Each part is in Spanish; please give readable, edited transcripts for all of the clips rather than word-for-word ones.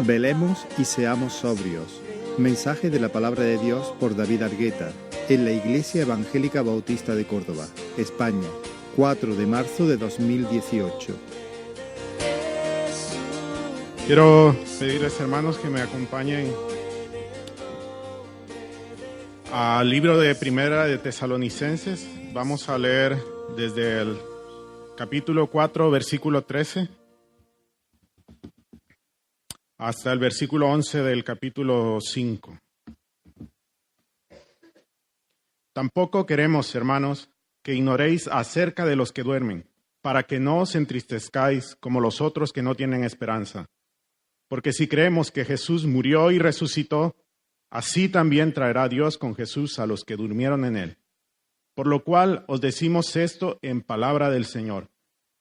Velemos y seamos sobrios. Mensaje de la Palabra de Dios por David Argueta, en la Iglesia Evangélica Bautista de Córdoba, España, 4 de marzo de 2018. Quiero pedirles, hermanos, que me acompañen al libro de Primera de Tesalonicenses. Vamos a leer desde el capítulo 4, versículo 13, hasta el versículo 11 del capítulo 5. Tampoco queremos, hermanos, que ignoréis acerca de los que duermen, para que no os entristezcáis como los otros que no tienen esperanza. Porque si creemos que Jesús murió y resucitó, así también traerá Dios con Jesús a los que durmieron en él. Por lo cual os decimos esto en palabra del Señor,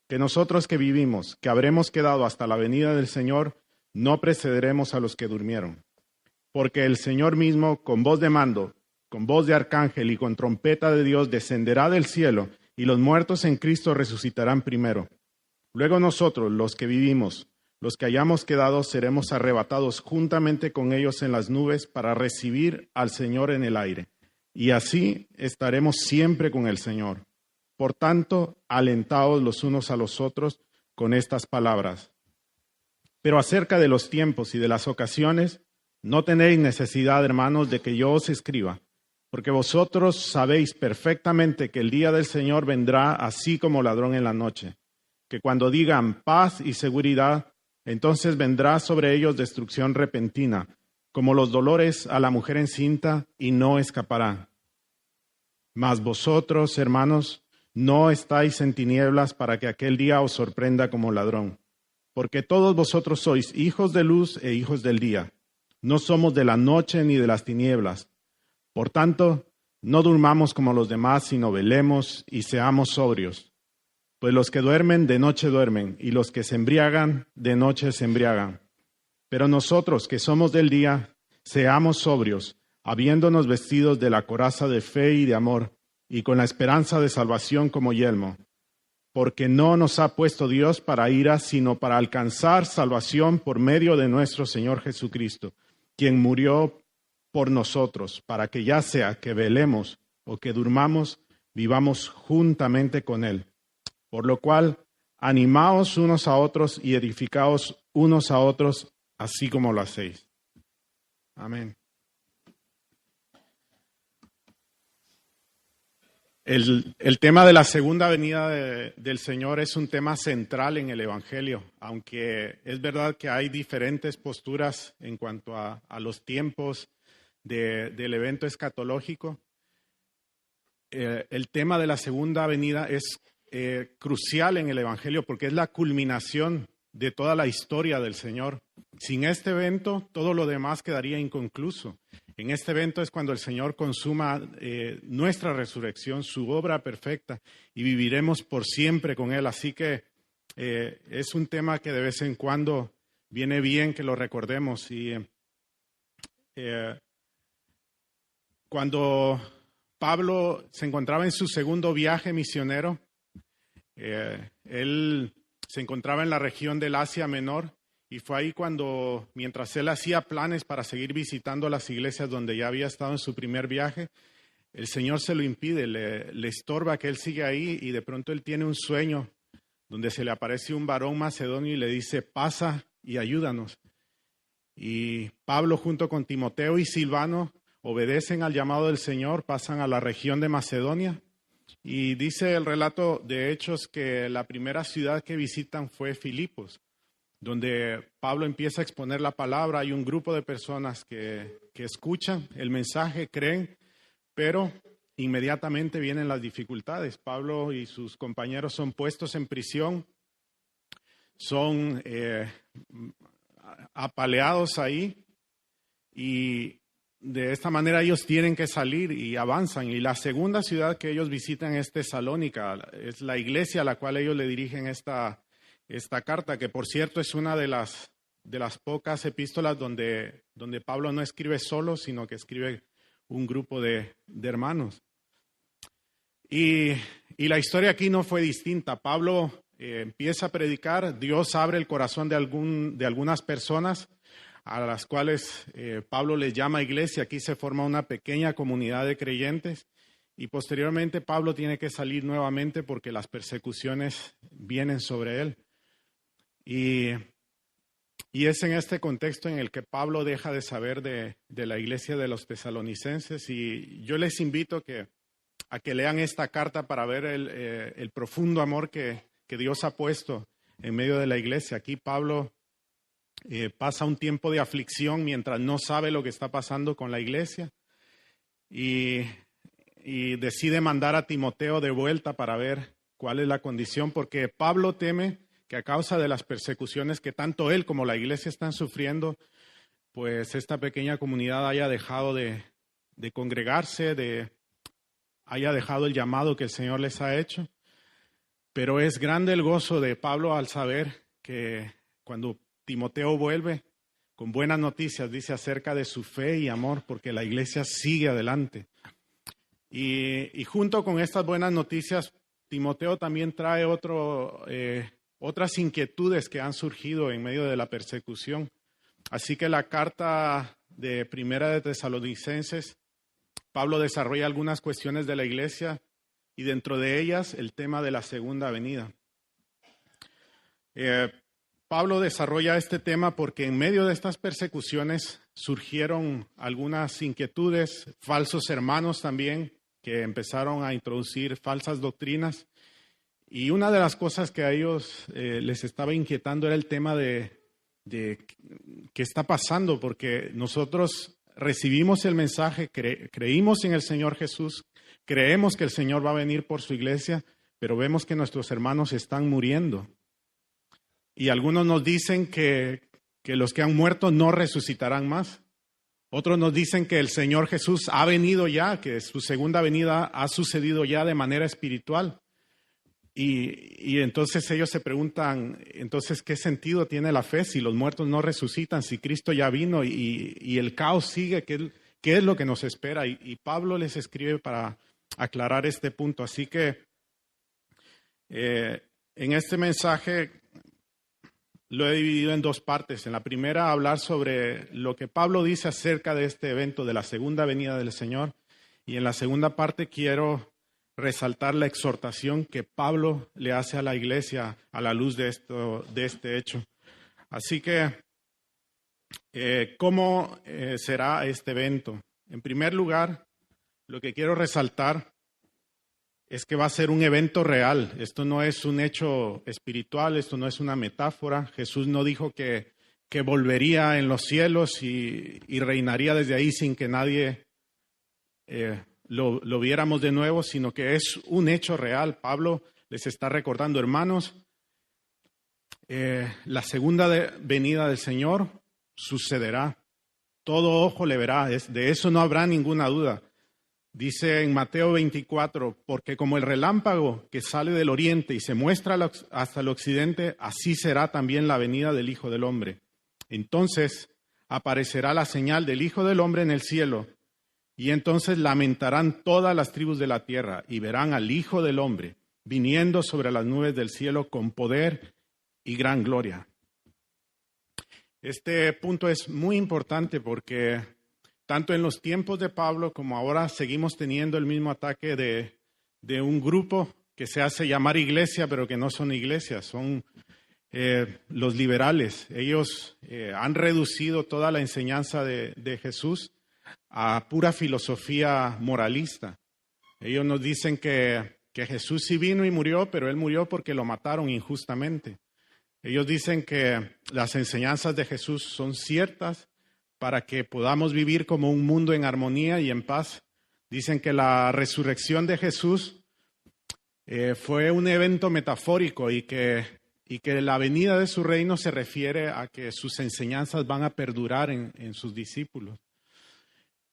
que nosotros que vivimos, que habremos quedado hasta la venida del Señor, no precederemos a los que durmieron. Porque el Señor mismo, con voz de mando, con voz de arcángel y con trompeta de Dios, descenderá del cielo, y los muertos en Cristo resucitarán primero. Luego nosotros, los que vivimos, los que hayamos quedado, seremos arrebatados juntamente con ellos en las nubes para recibir al Señor en el aire. Y así estaremos siempre con el Señor. Por tanto, alentaos los unos a los otros con estas palabras. Pero acerca de los tiempos y de las ocasiones, no tenéis necesidad, hermanos, de que yo os escriba, porque vosotros sabéis perfectamente que el día del Señor vendrá así como ladrón en la noche, que cuando digan paz y seguridad, entonces vendrá sobre ellos destrucción repentina, como los dolores a la mujer encinta, y no escapará. Mas vosotros, hermanos, no estáis en tinieblas para que aquel día os sorprenda como ladrón. Porque todos vosotros sois hijos de luz e hijos del día. No somos de la noche ni de las tinieblas. Por tanto, no durmamos como los demás, sino velemos y seamos sobrios. Pues los que duermen, de noche duermen, y los que se embriagan, de noche se embriagan. Pero nosotros, que somos del día, seamos sobrios, habiéndonos vestidos de la coraza de fe y de amor, y con la esperanza de salvación como yelmo. Porque no nos ha puesto Dios para ira, sino para alcanzar salvación por medio de nuestro Señor Jesucristo, quien murió por nosotros, para que ya sea que velemos o que durmamos, vivamos juntamente con Él. Por lo cual, animaos unos a otros y edificaos unos a otros, así como lo hacéis. Amén. El tema de la segunda venida del Señor es un tema central en el Evangelio, aunque es verdad que hay diferentes posturas en cuanto a los tiempos del evento escatológico. El tema de la segunda venida es crucial en el Evangelio porque es la culminación de toda la historia del Señor. Sin este evento, todo lo demás quedaría inconcluso. En este evento es cuando el Señor consuma nuestra resurrección, su obra perfecta, y viviremos por siempre con Él. Así que es un tema que de vez en cuando viene bien que lo recordemos. Y cuando Pablo se encontraba en su segundo viaje misionero, él se encontraba en la región del Asia Menor. Y fue ahí cuando, mientras él hacía planes para seguir visitando las iglesias donde ya había estado en su primer viaje, el Señor se lo impide, le estorba que él siga ahí, y de pronto él tiene un sueño donde se le aparece un varón macedonio y le dice, pasa y ayúdanos. Y Pablo junto con Timoteo y Silvano obedecen al llamado del Señor, pasan a la región de Macedonia. Y dice el relato de Hechos que la primera ciudad que visitan fue Filipos, donde Pablo empieza a exponer la palabra. Hay un grupo de personas que escuchan el mensaje, creen, pero inmediatamente vienen las dificultades. Pablo y sus compañeros son puestos en prisión, son apaleados ahí, y de esta manera ellos tienen que salir y avanzan. Y la segunda ciudad que ellos visitan es Tesalónica, es la iglesia a la cual ellos le dirigen esta carta, que por cierto es una de las pocas epístolas donde Pablo no escribe solo, sino que escribe un grupo de hermanos. Y la historia aquí no fue distinta. Pablo empieza a predicar, Dios abre el corazón de algunas personas a las cuales Pablo les llama iglesia. Aquí se forma una pequeña comunidad de creyentes y posteriormente Pablo tiene que salir nuevamente porque las persecuciones vienen sobre él. Y es en este contexto en el que Pablo deja de saber de la iglesia de los tesalonicenses, y yo les invito a que lean esta carta para ver el profundo amor que Dios ha puesto en medio de la iglesia. Aquí Pablo pasa un tiempo de aflicción mientras no sabe lo que está pasando con la iglesia y decide mandar a Timoteo de vuelta para ver cuál es la condición, porque Pablo teme que a causa de las persecuciones que tanto él como la iglesia están sufriendo, pues esta pequeña comunidad haya dejado de congregarse, haya dejado el llamado que el Señor les ha hecho. Pero es grande el gozo de Pablo al saber que cuando Timoteo vuelve con buenas noticias, dice acerca de su fe y amor, porque la iglesia sigue adelante. Y junto con estas buenas noticias, Timoteo también trae otras inquietudes que han surgido en medio de la persecución. Así que la carta de Primera de Tesalonicenses, Pablo desarrolla algunas cuestiones de la iglesia y dentro de ellas el tema de la segunda venida. Pablo desarrolla este tema porque en medio de estas persecuciones surgieron algunas inquietudes, falsos hermanos también, que empezaron a introducir falsas doctrinas. Y una de las cosas que a ellos les estaba inquietando era el tema de qué está pasando, porque nosotros recibimos el mensaje, creímos en el Señor Jesús, creemos que el Señor va a venir por su iglesia, pero vemos que nuestros hermanos están muriendo. Y algunos nos dicen que los que han muerto no resucitarán más. Otros nos dicen que el Señor Jesús ha venido ya, que su segunda venida ha sucedido ya de manera espiritual. Y entonces ellos se preguntan, entonces, ¿qué sentido tiene la fe si los muertos no resucitan, si Cristo ya vino y el caos sigue? ¿Qué es lo que nos espera? Y Pablo les escribe para aclarar este punto. Así que en este mensaje lo he dividido en dos partes. En la primera, hablar sobre lo que Pablo dice acerca de este evento de la segunda venida del Señor. Y en la segunda parte quiero resaltar la exhortación que Pablo le hace a la iglesia a la luz de este hecho. Así que, ¿cómo será este evento? En primer lugar, lo que quiero resaltar es que va a ser un evento real. Esto no es un hecho espiritual, esto no es una metáfora. Jesús no dijo que volvería en los cielos y reinaría desde ahí sin que nadie lo viéramos de nuevo, sino que es un hecho real. Pablo les está recordando, hermanos, la segunda venida del Señor sucederá. Todo ojo le verá, de eso no habrá ninguna duda. Dice en Mateo 24, porque como el relámpago que sale del oriente y se muestra hasta el occidente, así será también la venida del Hijo del Hombre. Entonces aparecerá la señal del Hijo del Hombre en el cielo, y entonces lamentarán todas las tribus de la tierra y verán al Hijo del Hombre viniendo sobre las nubes del cielo con poder y gran gloria. Este punto es muy importante porque tanto en los tiempos de Pablo como ahora seguimos teniendo el mismo ataque de un grupo que se hace llamar iglesia, pero que no son iglesias, son los liberales. Ellos han reducido toda la enseñanza de Jesús a pura filosofía moralista. Ellos nos dicen que Jesús sí vino y murió, pero Él murió porque lo mataron injustamente. Ellos dicen que las enseñanzas de Jesús son ciertas para que podamos vivir como un mundo en armonía y en paz. Dicen que la resurrección de Jesús fue un evento metafórico y que la venida de su reino se refiere a que sus enseñanzas van a perdurar en sus discípulos.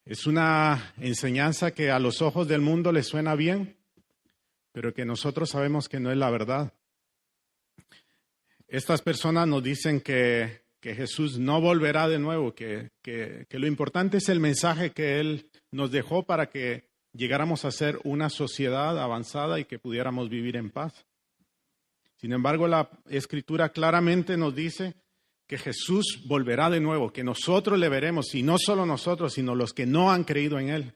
Es una enseñanza que a los ojos del mundo le suena bien, pero que nosotros sabemos que no es la verdad. Estas personas nos dicen que Jesús no volverá de nuevo, que lo importante es el mensaje que Él nos dejó para que llegáramos a ser una sociedad avanzada y que pudiéramos vivir en paz. Sin embargo, la Escritura claramente nos dice que Jesús volverá de nuevo, que nosotros le veremos, y no solo nosotros, sino los que no han creído en Él.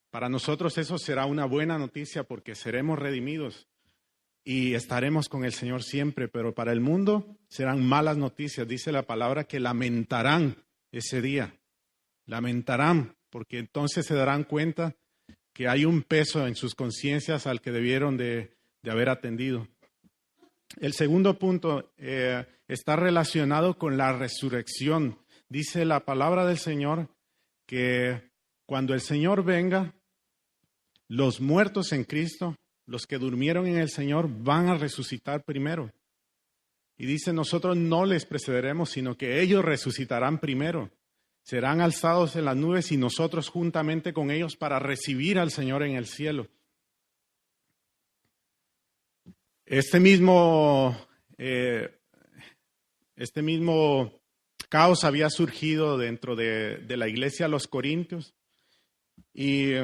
Para nosotros eso será una buena noticia porque seremos redimidos y estaremos con el Señor siempre, pero para el mundo serán malas noticias. Dice la palabra que lamentarán ese día, lamentarán, porque entonces se darán cuenta que hay un peso en sus conciencias al que debieron de haber atendido. El segundo punto está relacionado con la resurrección. Dice la palabra del Señor que cuando el Señor venga, los muertos en Cristo, los que durmieron en el Señor, van a resucitar primero. Y dice, nosotros no les precederemos, sino que ellos resucitarán primero. Serán alzados en las nubes y nosotros juntamente con ellos para recibir al Señor en el cielo. Este mismo caos había surgido dentro de la iglesia de los Corintios y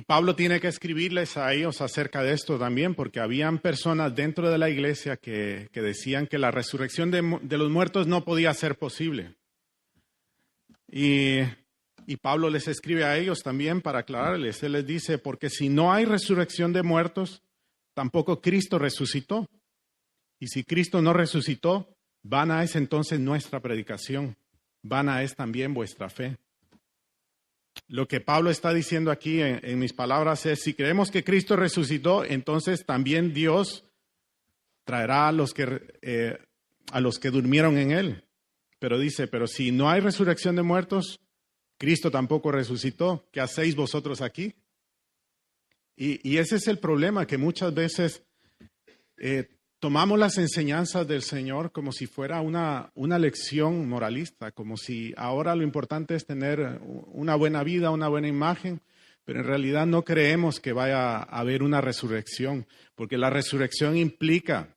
Pablo tiene que escribirles a ellos acerca de esto también, porque habían personas dentro de la iglesia que decían que la resurrección de los muertos no podía ser posible. Y Pablo les escribe a ellos también para aclararles. Él les dice, porque si no hay resurrección de muertos, tampoco Cristo resucitó. Y si Cristo no resucitó, vana es entonces nuestra predicación, vana es también vuestra fe. Lo que Pablo está diciendo aquí en mis palabras es, si creemos que Cristo resucitó, entonces también Dios traerá a los que durmieron en Él. Pero dice, pero si no hay resurrección de muertos, Cristo tampoco resucitó. ¿Qué hacéis vosotros aquí? Y ese es el problema, que muchas veces tomamos las enseñanzas del Señor como si fuera una lección moralista, como si ahora lo importante es tener una buena vida, una buena imagen, pero en realidad no creemos que vaya a haber una resurrección, porque la resurrección implica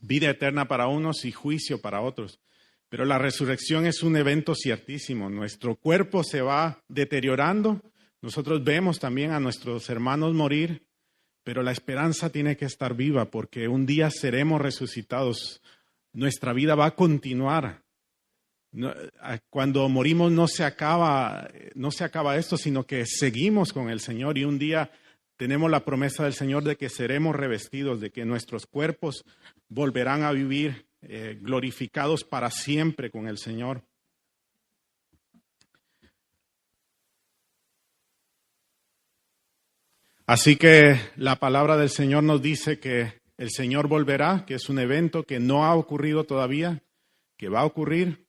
vida eterna para unos y juicio para otros. Pero la resurrección es un evento ciertísimo. Nuestro cuerpo se va deteriorando. Nosotros vemos también a nuestros hermanos morir, pero la esperanza tiene que estar viva porque un día seremos resucitados. Nuestra vida va a continuar. Cuando morimos no se acaba esto, sino que seguimos con el Señor y un día tenemos la promesa del Señor de que seremos revestidos, de que nuestros cuerpos volverán a vivir glorificados para siempre con el Señor. Así que la palabra del Señor nos dice que el Señor volverá, que es un evento que no ha ocurrido todavía, que va a ocurrir,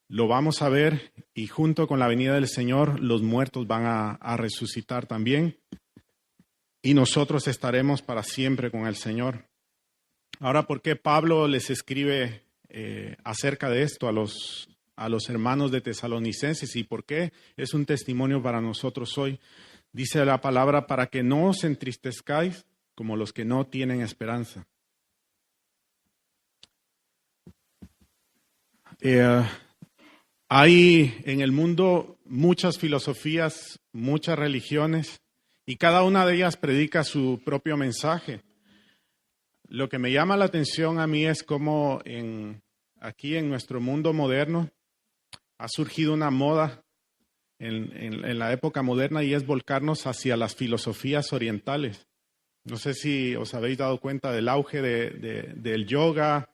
lo vamos a ver y junto con la venida del Señor los muertos van a resucitar también y nosotros estaremos para siempre con el Señor. Ahora, ¿por qué Pablo les escribe acerca de esto a los hermanos de Tesalonicenses y por qué es un testimonio para nosotros hoy? Dice la palabra, para que no os entristezcáis como los que no tienen esperanza. Hay en el mundo muchas filosofías, muchas religiones, y cada una de ellas predica su propio mensaje. Lo que me llama la atención a mí es cómo aquí en nuestro mundo moderno ha surgido una moda en la época moderna y es volcarnos hacia las filosofías orientales. No sé si os habéis dado cuenta del auge del yoga,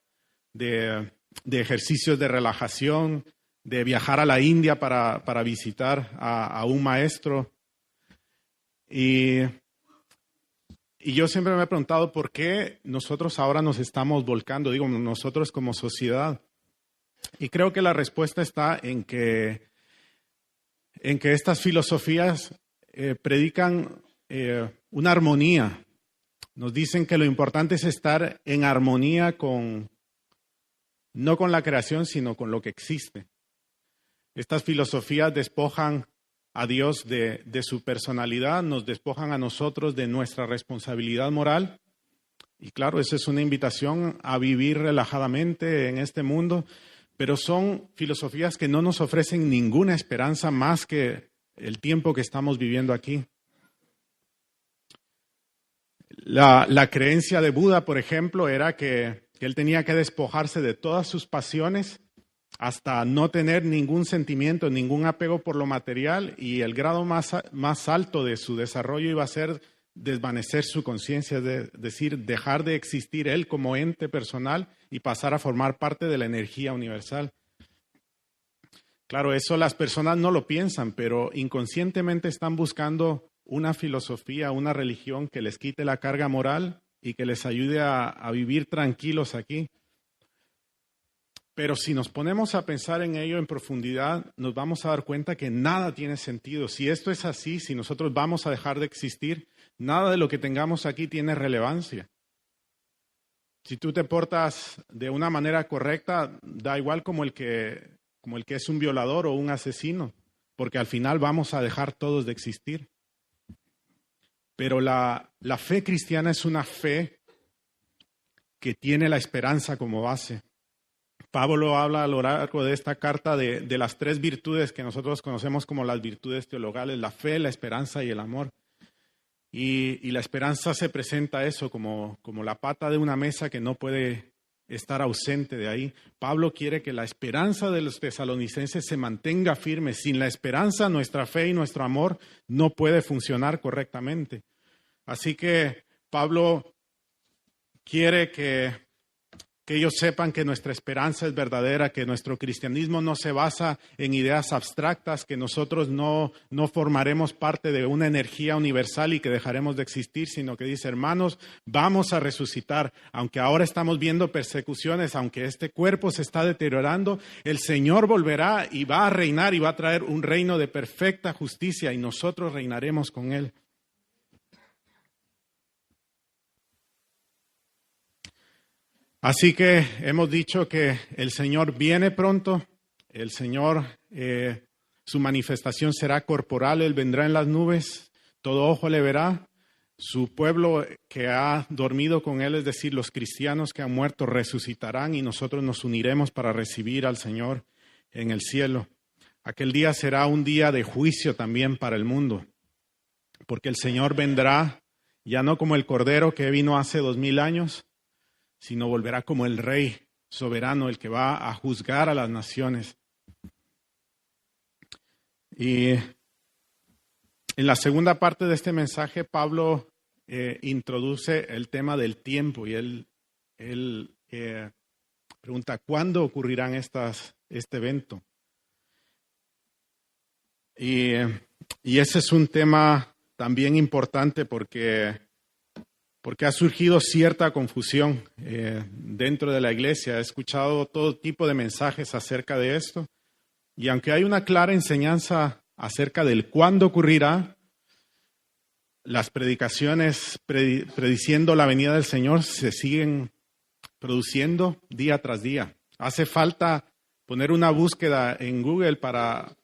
de ejercicios de relajación, de viajar a la India para visitar a un maestro. Y yo siempre me he preguntado por qué nosotros ahora nos estamos volcando, digo, nosotros como sociedad. Y creo que la respuesta está en que estas filosofías predican una armonía. Nos dicen que lo importante es estar en armonía no con la creación, sino con lo que existe. Estas filosofías despojan a Dios de su personalidad, nos despojan a nosotros de nuestra responsabilidad moral. Y claro, esa es una invitación a vivir relajadamente en este mundo, pero son filosofías que no nos ofrecen ninguna esperanza más que el tiempo que estamos viviendo aquí. La creencia de Buda, por ejemplo, era que él tenía que despojarse de todas sus pasiones hasta no tener ningún sentimiento, ningún apego por lo material, y el grado más alto de su desarrollo iba a ser desvanecer su conciencia, es decir, dejar de existir él como ente personal y pasar a formar parte de la energía universal. Claro, eso las personas no lo piensan, pero inconscientemente están buscando una filosofía, una religión que les quite la carga moral y que les ayude a vivir tranquilos aquí. Pero si nos ponemos a pensar en ello en profundidad, nos vamos a dar cuenta que nada tiene sentido. Si esto es así, si nosotros vamos a dejar de existir, nada de lo que tengamos aquí tiene relevancia. Si tú te portas de una manera correcta, da igual como el que es un violador o un asesino, porque al final vamos a dejar todos de existir. Pero la fe cristiana es una fe que tiene la esperanza como base. Pablo habla a lo largo de esta carta de las tres virtudes que nosotros conocemos como las virtudes teologales: la fe, la esperanza y el amor. Y la esperanza se presenta a eso como la pata de una mesa que no puede estar ausente de ahí. Pablo quiere que la esperanza de los tesalonicenses se mantenga firme. Sin la esperanza, nuestra fe y nuestro amor no puede funcionar correctamente. Así que Pablo quiere que ellos sepan que nuestra esperanza es verdadera, que nuestro cristianismo no se basa en ideas abstractas, que nosotros no formaremos parte de una energía universal y que dejaremos de existir, sino que dice: hermanos, vamos a resucitar. Aunque ahora estamos viendo persecuciones, aunque este cuerpo se está deteriorando, el Señor volverá y va a reinar y va a traer un reino de perfecta justicia y nosotros reinaremos con Él. Así que hemos dicho que el Señor viene pronto, el Señor, su manifestación será corporal, Él vendrá en las nubes, todo ojo le verá, su pueblo que ha dormido con Él, es decir, los cristianos que han muerto, resucitarán y nosotros nos uniremos para recibir al Señor en el cielo. Aquel día será un día de juicio también para el mundo, porque el Señor vendrá ya no como el Cordero que vino hace 2000 años, sino volverá como el Rey soberano, el que va a juzgar a las naciones. Y en la segunda parte de este mensaje, Pablo introduce el tema del tiempo y él pregunta: ¿cuándo ocurrirán este evento? Y ese es un tema también importante porque ha surgido cierta confusión dentro de la iglesia. He escuchado todo tipo de mensajes acerca de esto. Y aunque hay una clara enseñanza acerca del cuándo ocurrirá, las predicaciones prediciendo la venida del Señor se siguen produciendo día tras día. Hace falta poner una búsqueda en Google para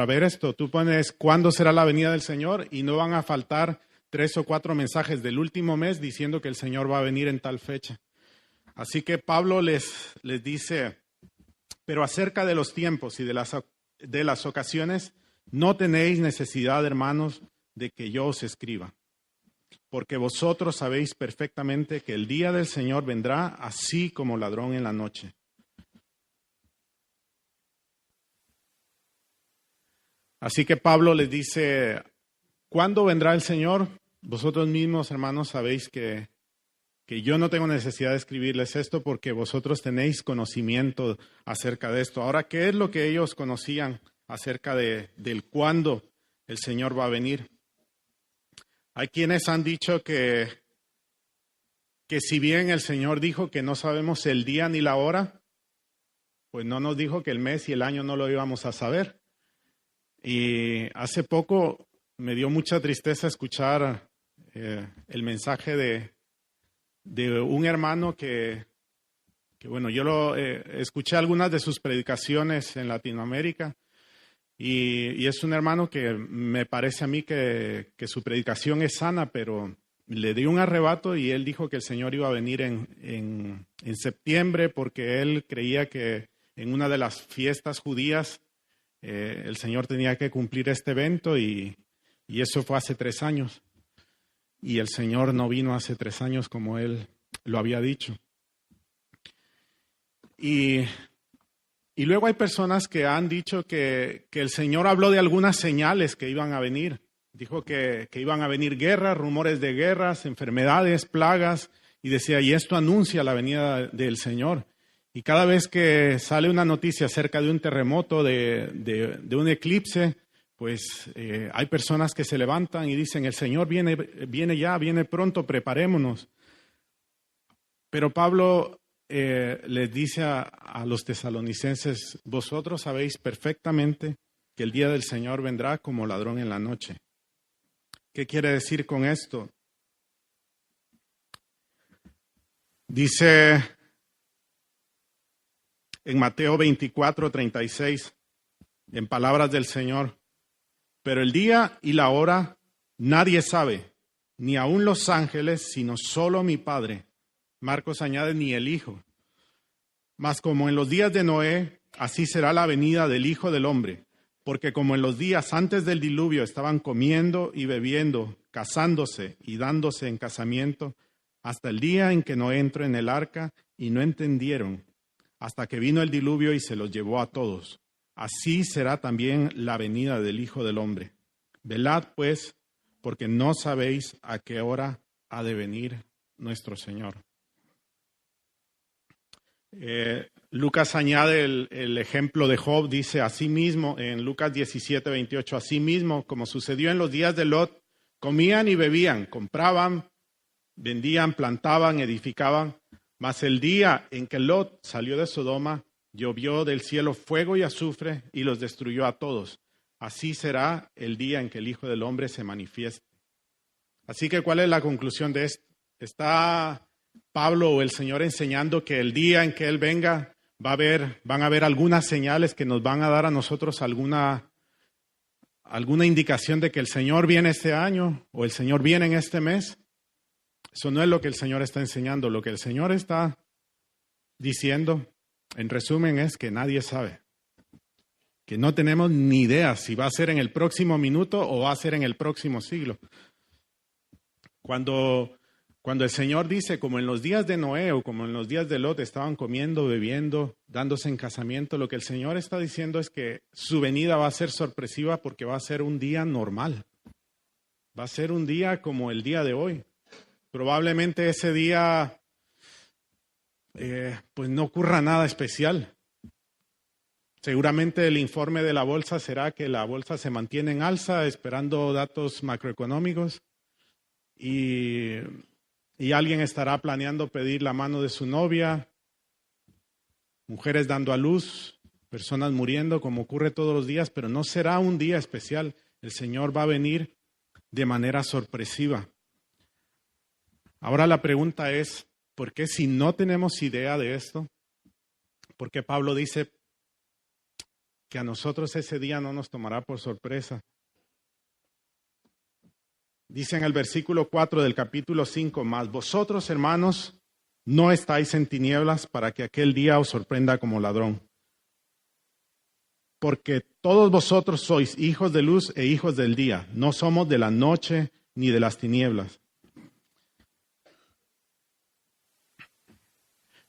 ver esto. Tú pones ¿cuándo será la venida del Señor? Y no van a faltar 3 o 4 mensajes del último mes diciendo que el Señor va a venir en tal fecha. Así que Pablo les dice: pero acerca de los tiempos y de las ocasiones, no tenéis necesidad, hermanos, de que yo os escriba, porque vosotros sabéis perfectamente que el día del Señor vendrá así como ladrón en la noche. Así que Pablo les dice: ¿cuándo vendrá el Señor? Vosotros mismos, hermanos, sabéis que yo no tengo necesidad de escribirles esto porque vosotros tenéis conocimiento acerca de esto. Ahora, ¿qué es lo que ellos conocían acerca del cuándo el Señor va a venir? Hay quienes han dicho que si bien el Señor dijo que no sabemos el día ni la hora, pues no nos dijo que el mes y el año no lo íbamos a saber. Y hace poco me dio mucha tristeza escuchar el mensaje de un hermano que bueno, yo escuché algunas de sus predicaciones en Latinoamérica y es un hermano que me parece a mí que su predicación es sana, pero le dio un arrebato y él dijo que el Señor iba a venir en septiembre porque él creía que en una de las fiestas judías el Señor tenía que cumplir este evento y eso fue hace 3 años. y el Señor no vino hace 3 años como Él lo había dicho. Y luego hay personas que han dicho que el Señor habló de algunas señales que iban a venir. Dijo que iban a venir guerras, rumores de guerras, enfermedades, plagas, y decía, y esto anuncia la venida del Señor. Y cada vez que sale una noticia acerca de un terremoto, de un eclipse, pues hay personas que se levantan y dicen, el Señor viene ya, viene pronto, preparémonos. Pero Pablo les dice a los tesalonicenses, vosotros sabéis perfectamente que el día del Señor vendrá como ladrón en la noche. ¿Qué quiere decir con esto? Dice en Mateo 24:36, en palabras del Señor, pero el día y la hora nadie sabe, ni aun los ángeles, sino solo mi Padre. Marcos añade, ni el Hijo. Mas como en los días de Noé, así será la venida del Hijo del Hombre. Porque como en los días antes del diluvio estaban comiendo y bebiendo, casándose y dándose en casamiento, hasta el día en que Noé entró en el arca y no entendieron, hasta que vino el diluvio y se los llevó a todos. Así será también la venida del Hijo del Hombre. Velad, pues, porque no sabéis a qué hora ha de venir nuestro Señor. Lucas añade el ejemplo de Job, dice asimismo en Lucas 17:28, asimismo, como sucedió en los días de Lot, comían y bebían, compraban, vendían, plantaban, edificaban, mas el día en que Lot salió de Sodoma, llovió del cielo fuego y azufre y los destruyó a todos. Así será el día en que el Hijo del Hombre se manifieste. Así que, ¿cuál es la conclusión de esto? Está Pablo o el Señor enseñando que el día en que Él venga van a haber algunas señales que nos van a dar a nosotros alguna indicación de que el Señor viene este año o el Señor viene en este mes. Eso no es lo que el Señor está enseñando. Lo que el Señor está diciendo, en resumen, es que nadie sabe. Que no tenemos ni idea si va a ser en el próximo minuto o va a ser en el próximo siglo. Cuando el Señor dice, como en los días de Noé o como en los días de Lot estaban comiendo, bebiendo, dándose en casamiento, lo que el Señor está diciendo es que su venida va a ser sorpresiva porque va a ser un día normal. Va a ser un día como el día de hoy. Probablemente ese día pues no ocurra nada especial. Seguramente el informe de la bolsa será que la bolsa se mantiene en alza esperando datos macroeconómicos y alguien estará planeando pedir la mano de su novia, mujeres dando a luz, personas muriendo como ocurre todos los días, pero no será un día especial. El Señor va a venir de manera sorpresiva. Ahora la pregunta es, ¿por qué si no tenemos idea de esto? ¿Por qué Pablo dice que a nosotros ese día no nos tomará por sorpresa? Dice en el versículo 4 del capítulo 5, mas vosotros, hermanos, no estáis en tinieblas para que aquel día os sorprenda como ladrón. Porque todos vosotros sois hijos de luz e hijos del día, no somos de la noche ni de las tinieblas.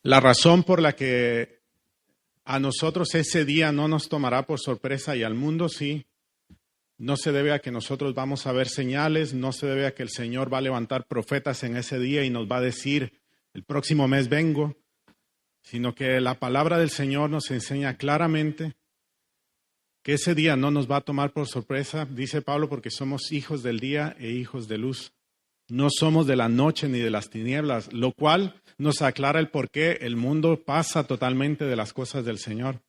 La razón por la que a nosotros ese día no nos tomará por sorpresa y al mundo sí, no se debe a que nosotros vamos a ver señales, no se debe a que el Señor va a levantar profetas en ese día y nos va a decir, el próximo mes vengo, sino que la palabra del Señor nos enseña claramente que ese día no nos va a tomar por sorpresa, dice Pablo, porque somos hijos del día e hijos de luz. No somos de la noche ni de las tinieblas, lo cual nos aclara el por qué el mundo pasa totalmente de las cosas del Señor.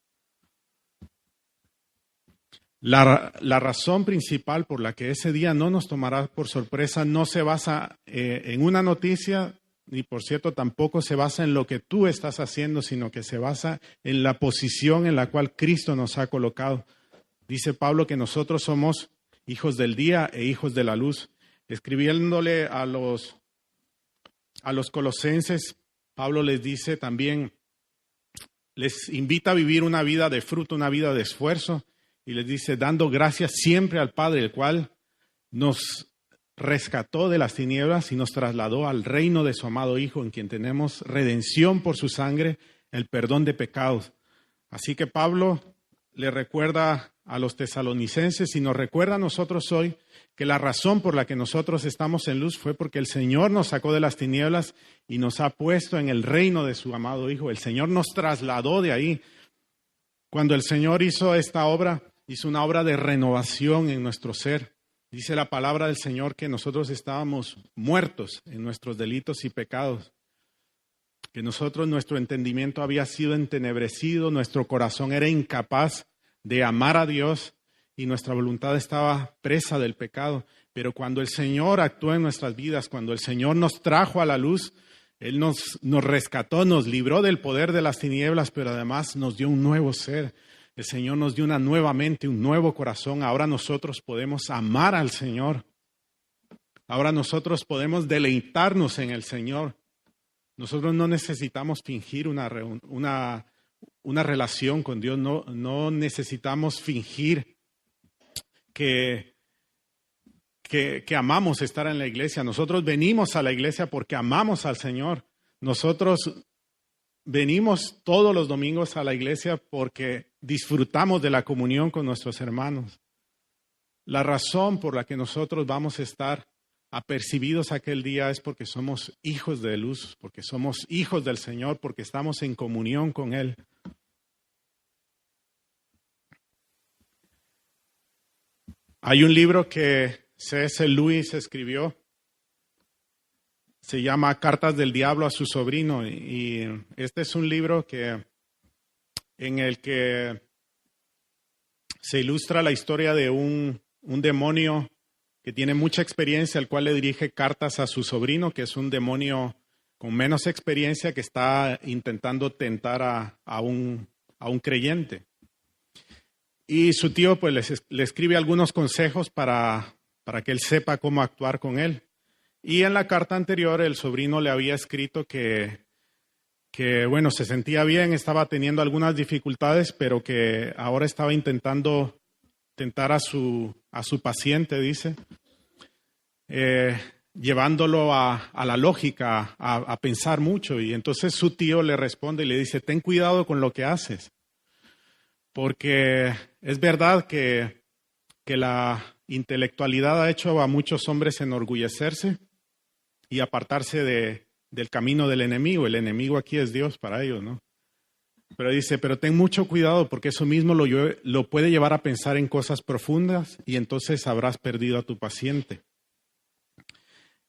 La razón principal por la que ese día no nos tomará por sorpresa no se basa en una noticia, y por cierto tampoco se basa en lo que tú estás haciendo, sino que se basa en la posición en la cual Cristo nos ha colocado. Dice Pablo que nosotros somos hijos del día e hijos de la luz. Escribiéndole a los colosenses, Pablo les dice también, les invita a vivir una vida de fruto, una vida de esfuerzo, y les dice, dando gracias siempre al Padre, el cual nos rescató de las tinieblas y nos trasladó al reino de su amado Hijo, en quien tenemos redención por su sangre, el perdón de pecados. Así que Pablo le recuerda a los tesalonicenses y nos recuerda a nosotros hoy que la razón por la que nosotros estamos en luz fue porque el Señor nos sacó de las tinieblas y nos ha puesto en el reino de su amado Hijo. El Señor nos trasladó de ahí. Cuando el Señor hizo esta obra, hizo una obra de renovación en nuestro ser. Dice la palabra del Señor que nosotros estábamos muertos en nuestros delitos y pecados, que nuestro entendimiento había sido entenebrecido, nuestro corazón era incapaz de amar a Dios y nuestra voluntad estaba presa del pecado. Pero cuando el Señor actuó en nuestras vidas, cuando el Señor nos trajo a la luz, Él nos rescató, nos libró del poder de las tinieblas, pero además nos dio un nuevo ser. El Señor nos dio una nueva mente, un nuevo corazón. Ahora nosotros podemos amar al Señor. Ahora nosotros podemos deleitarnos en el Señor. Nosotros no necesitamos fingir una relación con Dios. No necesitamos fingir que amamos estar en la iglesia. Nosotros venimos a la iglesia porque amamos al Señor. Nosotros venimos todos los domingos a la iglesia porque disfrutamos de la comunión con nuestros hermanos. La razón por la que nosotros vamos a estar apercibidos aquel día es porque somos hijos de luz, porque somos hijos del Señor, porque estamos en comunión con Él. Hay un libro que C.S. Lewis escribió. Se llama Cartas del Diablo a su sobrino y este es un libro en el que se ilustra la historia de un demonio que tiene mucha experiencia, al cual le dirige cartas a su sobrino, que es un demonio con menos experiencia que está intentando tentar a un creyente. Y su tío pues le escribe algunos consejos para que él sepa cómo actuar con él. Y en la carta anterior el sobrino le había escrito que bueno, se sentía bien, estaba teniendo algunas dificultades, pero que ahora estaba intentando tentar a su paciente, dice, llevándolo a la lógica, a pensar mucho. Y entonces su tío le responde y le dice, ten cuidado con lo que haces, porque es verdad que la intelectualidad ha hecho a muchos hombres enorgullecerse y apartarse del camino del enemigo. El enemigo aquí es Dios para ellos, ¿no? Pero dice, pero ten mucho cuidado porque eso mismo lo puede llevar a pensar en cosas profundas y entonces habrás perdido a tu paciente.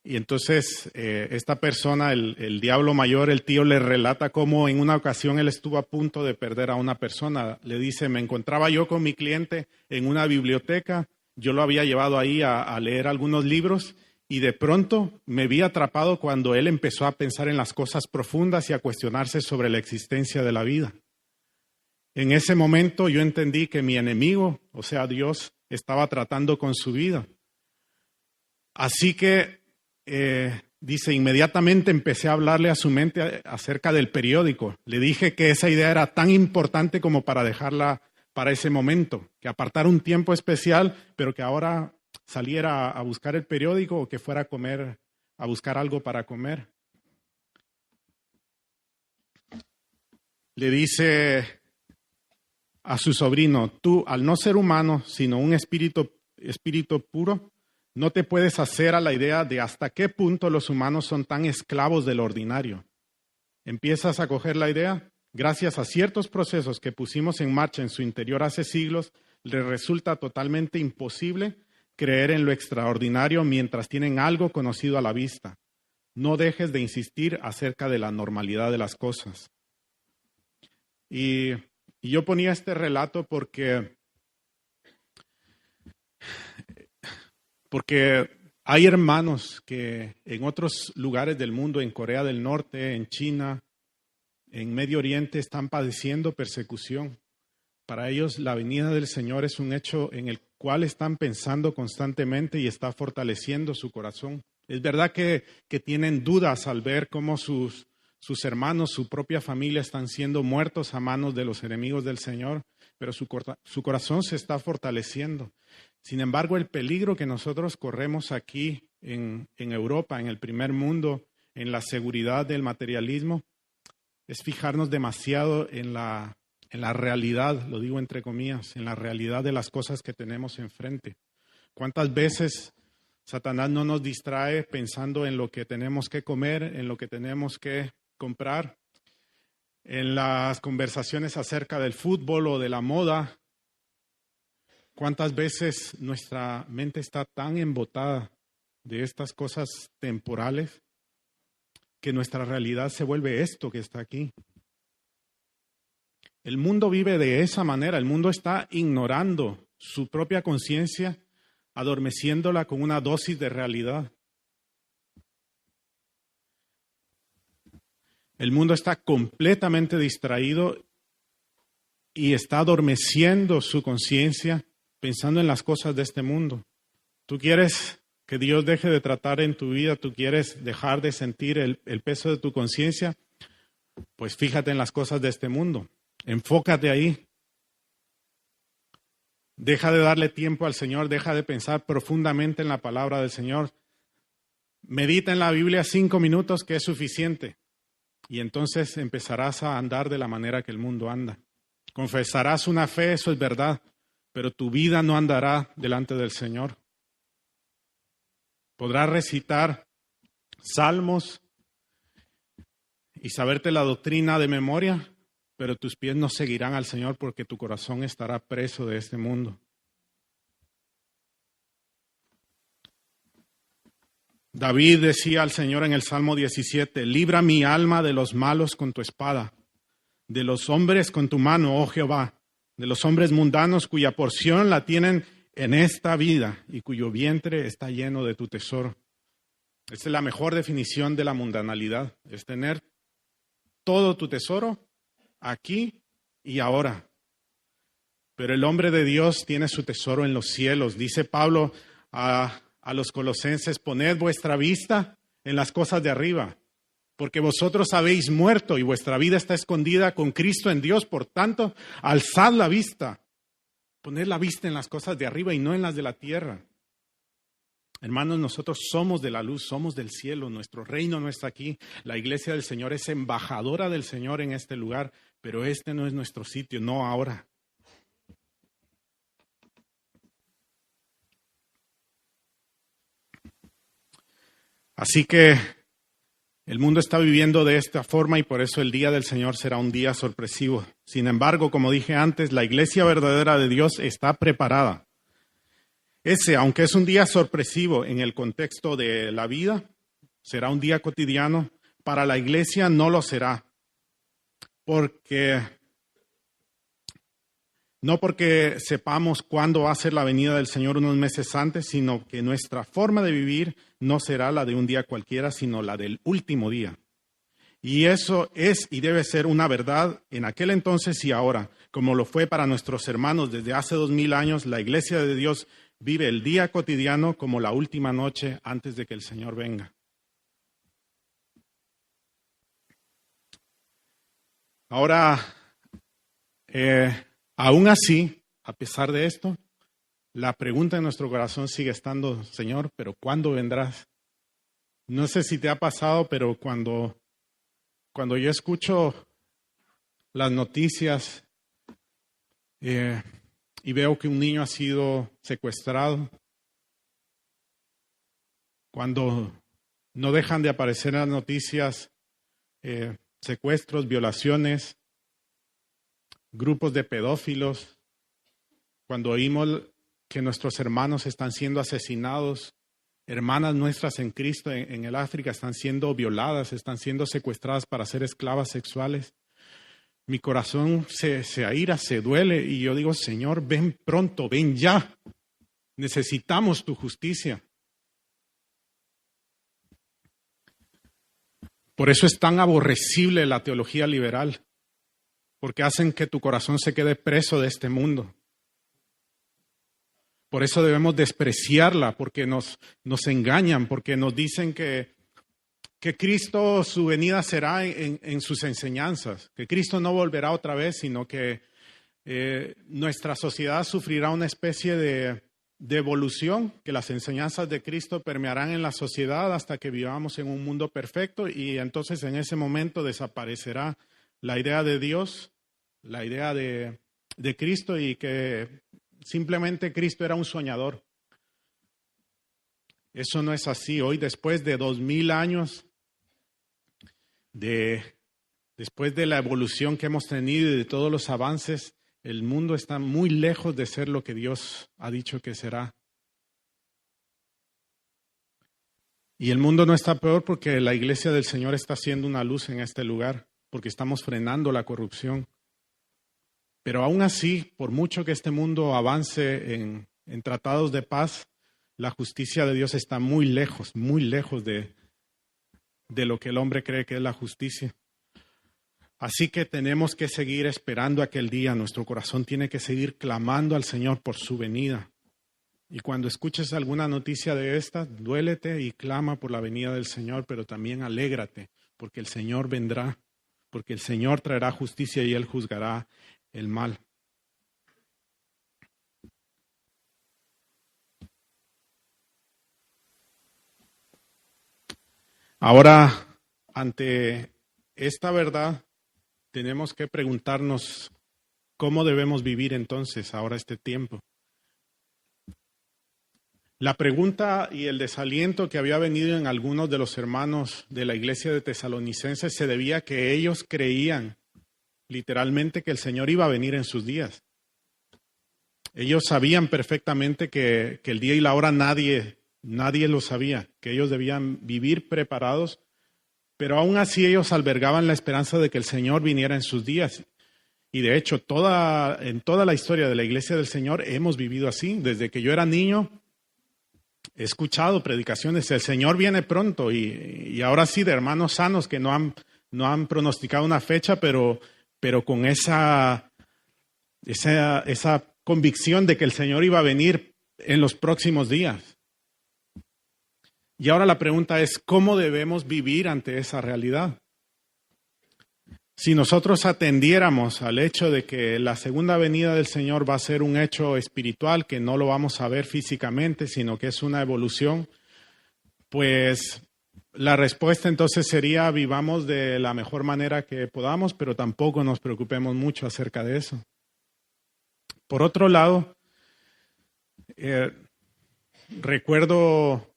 Y entonces esta persona, el diablo mayor, el tío, le relata cómo en una ocasión él estuvo a punto de perder a una persona. Le dice, me encontraba yo con mi cliente en una biblioteca, yo lo había llevado ahí a leer algunos libros y de pronto me vi atrapado cuando él empezó a pensar en las cosas profundas y a cuestionarse sobre la existencia de la vida. En ese momento yo entendí que mi enemigo, o sea Dios, estaba tratando con su vida. Así que, dice, inmediatamente empecé a hablarle a su mente acerca del periódico. Le dije que esa idea era tan importante como para dejarla para ese momento, que apartara un tiempo especial, pero que ahora saliera a buscar el periódico o que fuera a comer, a buscar algo para comer. Le dice a su sobrino, tú al no ser humano, sino un espíritu puro, no te puedes hacer a la idea de hasta qué punto los humanos son tan esclavos del ordinario. ¿Empiezas a coger la idea? Gracias a ciertos procesos que pusimos en marcha en su interior hace siglos, le resulta totalmente imposible creer en lo extraordinario mientras tienen algo conocido a la vista. No dejes de insistir acerca de la normalidad de las cosas. Y yo ponía este relato porque hay hermanos que en otros lugares del mundo, en Corea del Norte, en China, en Medio Oriente, están padeciendo persecución. Para ellos la venida del Señor es un hecho en el cual están pensando constantemente y está fortaleciendo su corazón. Es verdad que tienen dudas al ver cómo sus hermanos, su propia familia están siendo muertos a manos de los enemigos del Señor, pero su corazón se está fortaleciendo. Sin embargo, el peligro que nosotros corremos aquí en Europa, en el primer mundo, en la seguridad del materialismo, es fijarnos demasiado en la realidad, lo digo entre comillas, en la realidad de las cosas que tenemos enfrente. ¿Cuántas veces Satanás no nos distrae pensando en lo que tenemos que comer, en lo que tenemos que comprar, en las conversaciones acerca del fútbol o de la moda? ¿Cuántas veces nuestra mente está tan embotada de estas cosas temporales que nuestra realidad se vuelve esto que está aquí? El mundo vive de esa manera. El mundo está ignorando su propia conciencia, adormeciéndola con una dosis de realidad. El mundo está completamente distraído y está adormeciendo su conciencia pensando en las cosas de este mundo. Tú quieres que Dios deje de tratar en tu vida, tú quieres dejar de sentir el peso de tu conciencia, pues fíjate en las cosas de este mundo. Enfócate ahí. Deja de darle tiempo al Señor, deja de pensar profundamente en la palabra del Señor. Medita en la Biblia 5 minutos, que es suficiente. Y entonces empezarás a andar de la manera que el mundo anda. Confesarás una fe, eso es verdad, pero tu vida no andará delante del Señor. Podrás recitar salmos y saberte la doctrina de memoria, pero tus pies no seguirán al Señor porque tu corazón estará preso de este mundo. David decía al Señor en el Salmo 17, libra mi alma de los malos con tu espada, de los hombres con tu mano, oh Jehová, de los hombres mundanos cuya porción la tienen en esta vida y cuyo vientre está lleno de tu tesoro. Esta es la mejor definición de la mundanalidad, es tener todo tu tesoro aquí y ahora. Pero el hombre de Dios tiene su tesoro en los cielos. Dice Pablo a los colosenses, poned vuestra vista en las cosas de arriba, porque vosotros habéis muerto y vuestra vida está escondida con Cristo en Dios. Por tanto, alzad la vista, poned la vista en las cosas de arriba y no en las de la tierra. Hermanos, nosotros somos de la luz, somos del cielo, nuestro reino no está aquí. La iglesia del Señor es embajadora del Señor en este lugar, pero este no es nuestro sitio, no ahora. Así que el mundo está viviendo de esta forma y por eso el día del Señor será un día sorpresivo. Sin embargo, como dije antes, la iglesia verdadera de Dios está preparada. Aunque es un día sorpresivo en el contexto de la vida, será un día cotidiano, para la iglesia no lo será. No porque sepamos cuándo va a ser la venida del Señor unos meses antes, sino que nuestra forma de vivir no será la de un día cualquiera, sino la del último día. Y eso es y debe ser una verdad en aquel entonces y ahora, como lo fue para nuestros hermanos desde hace 2000 años. La iglesia de Dios vive el día cotidiano como la última noche antes de que el Señor venga. Ahora, aún así, a pesar de esto, la pregunta en nuestro corazón sigue estando, Señor, ¿pero cuándo vendrás? No sé si te ha pasado, pero cuando yo escucho las noticias y veo que un niño ha sido secuestrado, cuando no dejan de aparecer en las noticias secuestros, violaciones, grupos de pedófilos, cuando oímos que nuestros hermanos están siendo asesinados, hermanas nuestras en Cristo en el África están siendo violadas, están siendo secuestradas para ser esclavas sexuales, mi corazón se aira, se duele y yo digo, Señor, ven pronto, ven ya, necesitamos tu justicia. Por eso es tan aborrecible la teología liberal, porque hacen que tu corazón se quede preso de este mundo. Por eso debemos despreciarla, porque nos engañan, porque nos dicen que Cristo, su venida será en sus enseñanzas, que Cristo no volverá otra vez, sino que nuestra sociedad sufrirá una especie de de evolución, que las enseñanzas de Cristo permearán en la sociedad hasta que vivamos en un mundo perfecto, y entonces en ese momento desaparecerá la idea de Dios, la idea de Cristo, y que simplemente Cristo era un soñador. Eso no es así. Hoy, después de 2000 años, después de la evolución que hemos tenido y de todos los avances, el mundo está muy lejos de ser lo que Dios ha dicho que será. Y el mundo no está peor porque la iglesia del Señor está haciendo una luz en este lugar, porque estamos frenando la corrupción. Pero aún así, por mucho que este mundo avance en tratados de paz, la justicia de Dios está muy lejos de lo que el hombre cree que es la justicia. Así que tenemos que seguir esperando aquel día. Nuestro corazón tiene que seguir clamando al Señor por su venida. Y cuando escuches alguna noticia de esta, duélete y clama por la venida del Señor, pero también alégrate, porque el Señor vendrá, porque el Señor traerá justicia y Él juzgará el mal. Ahora, ante esta verdad, tenemos que preguntarnos cómo debemos vivir entonces ahora este tiempo. La pregunta y el desaliento que había venido en algunos de los hermanos de la iglesia de Tesalonicenses se debía a que ellos creían literalmente que el Señor iba a venir en sus días. Ellos sabían perfectamente que el día y la hora nadie lo sabía, que ellos debían vivir preparados, pero aún así ellos albergaban la esperanza de que el Señor viniera en sus días. Y de hecho, en toda la historia de la iglesia del Señor hemos vivido así. Desde que yo era niño, he escuchado predicaciones, el Señor viene pronto, y ahora sí, de hermanos sanos que no han pronosticado una fecha, pero con esa convicción de que el Señor iba a venir en los próximos días. Y ahora la pregunta es, ¿cómo debemos vivir ante esa realidad? Si nosotros atendiéramos al hecho de que la segunda venida del Señor va a ser un hecho espiritual, que no lo vamos a ver físicamente, sino que es una evolución, pues la respuesta entonces sería: vivamos de la mejor manera que podamos, pero tampoco nos preocupemos mucho acerca de eso. Por otro lado, recuerdo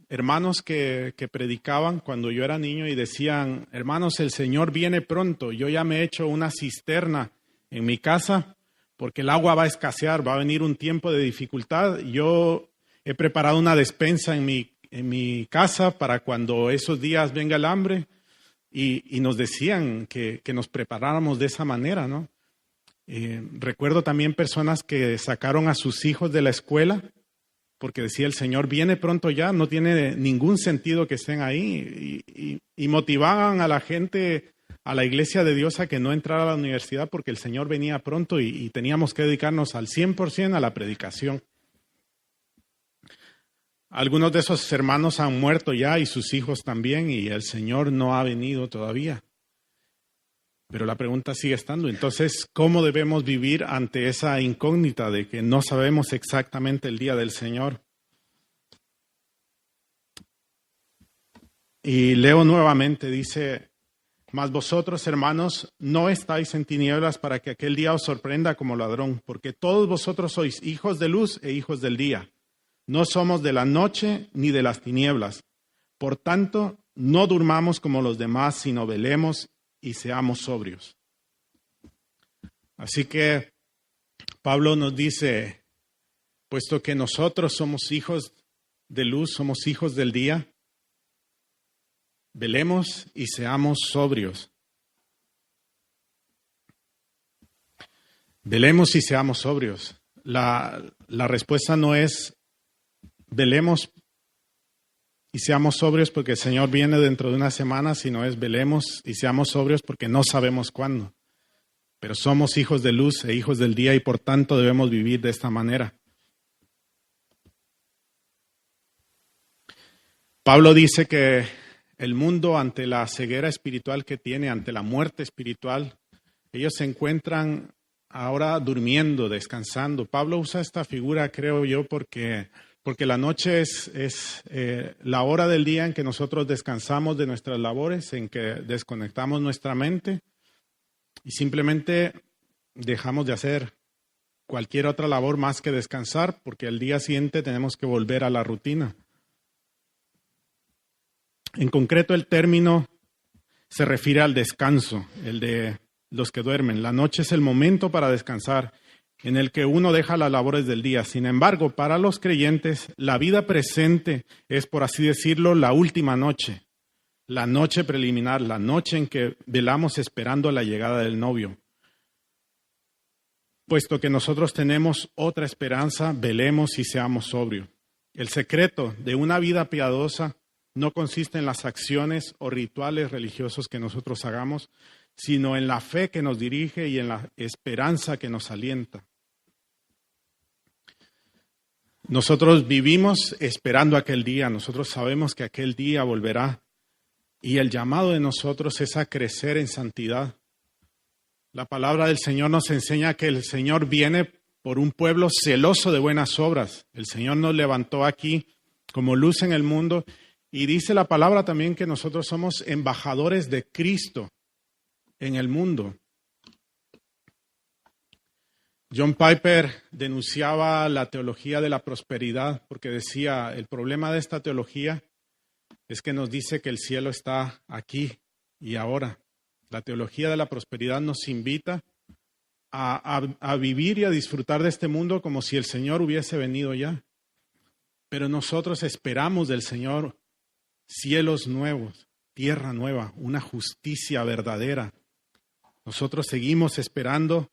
hermanos que predicaban cuando yo era niño y decían: hermanos, el Señor viene pronto, yo ya me he hecho una cisterna en mi casa porque el agua va a escasear, va a venir un tiempo de dificultad. Yo he preparado una despensa en mi casa para cuando esos días venga el hambre, y nos decían que nos preparáramos de esa manera, ¿no? Recuerdo también personas que sacaron a sus hijos de la escuela porque decía: el Señor viene pronto ya, no tiene ningún sentido que estén ahí, y motivaban a la gente, a la iglesia de Dios, a que no entrara a la universidad porque el Señor venía pronto y teníamos que dedicarnos al 100% a la predicación. Algunos de esos hermanos han muerto ya y sus hijos también, y el Señor no ha venido todavía. Pero la pregunta sigue estando. Entonces, ¿cómo debemos vivir ante esa incógnita de que no sabemos exactamente el día del Señor? Y leo nuevamente, dice: mas vosotros, hermanos, no estáis en tinieblas para que aquel día os sorprenda como ladrón, porque todos vosotros sois hijos de luz e hijos del día. No somos de la noche ni de las tinieblas. Por tanto, no durmamos como los demás, sino velemos y seamos sobrios. Así que Pablo nos dice: puesto que nosotros somos hijos de luz, somos hijos del día, velemos y seamos sobrios. Velemos y seamos sobrios. La respuesta no es velemos y seamos sobrios porque el Señor viene dentro de una semana, sino es velemos y seamos sobrios porque no sabemos cuándo. Pero somos hijos de luz e hijos del día, y por tanto debemos vivir de esta manera. Pablo dice que el mundo, ante la ceguera espiritual que tiene, ante la muerte espiritual, ellos se encuentran ahora durmiendo, descansando. Pablo usa esta figura, creo yo, porque la noche es la hora del día en que nosotros descansamos de nuestras labores, en que desconectamos nuestra mente y simplemente dejamos de hacer cualquier otra labor más que descansar, porque al día siguiente tenemos que volver a la rutina. En concreto, el término se refiere al descanso, el de los que duermen. La noche es el momento para descansar, en el que uno deja las labores del día. Sin embargo, para los creyentes, la vida presente es, por así decirlo, la última noche, la noche preliminar, la noche en que velamos esperando la llegada del novio. Puesto que nosotros tenemos otra esperanza, velemos y seamos sobrios. El secreto de una vida piadosa no consiste en las acciones o rituales religiosos que nosotros hagamos, sino en la fe que nos dirige y en la esperanza que nos alienta. Nosotros vivimos esperando aquel día, nosotros sabemos que aquel día volverá y el llamado de nosotros es a crecer en santidad. La palabra del Señor nos enseña que el Señor viene por un pueblo celoso de buenas obras. El Señor nos levantó aquí como luz en el mundo y dice la palabra también que nosotros somos embajadores de Cristo en el mundo. John Piper denunciaba la teología de la prosperidad porque decía, el problema de esta teología es que nos dice que el cielo está aquí y ahora. La teología de la prosperidad nos invita a vivir y a disfrutar de este mundo como si el Señor hubiese venido ya. Pero nosotros esperamos del Señor cielos nuevos, tierra nueva, una justicia verdadera. Nosotros seguimos esperando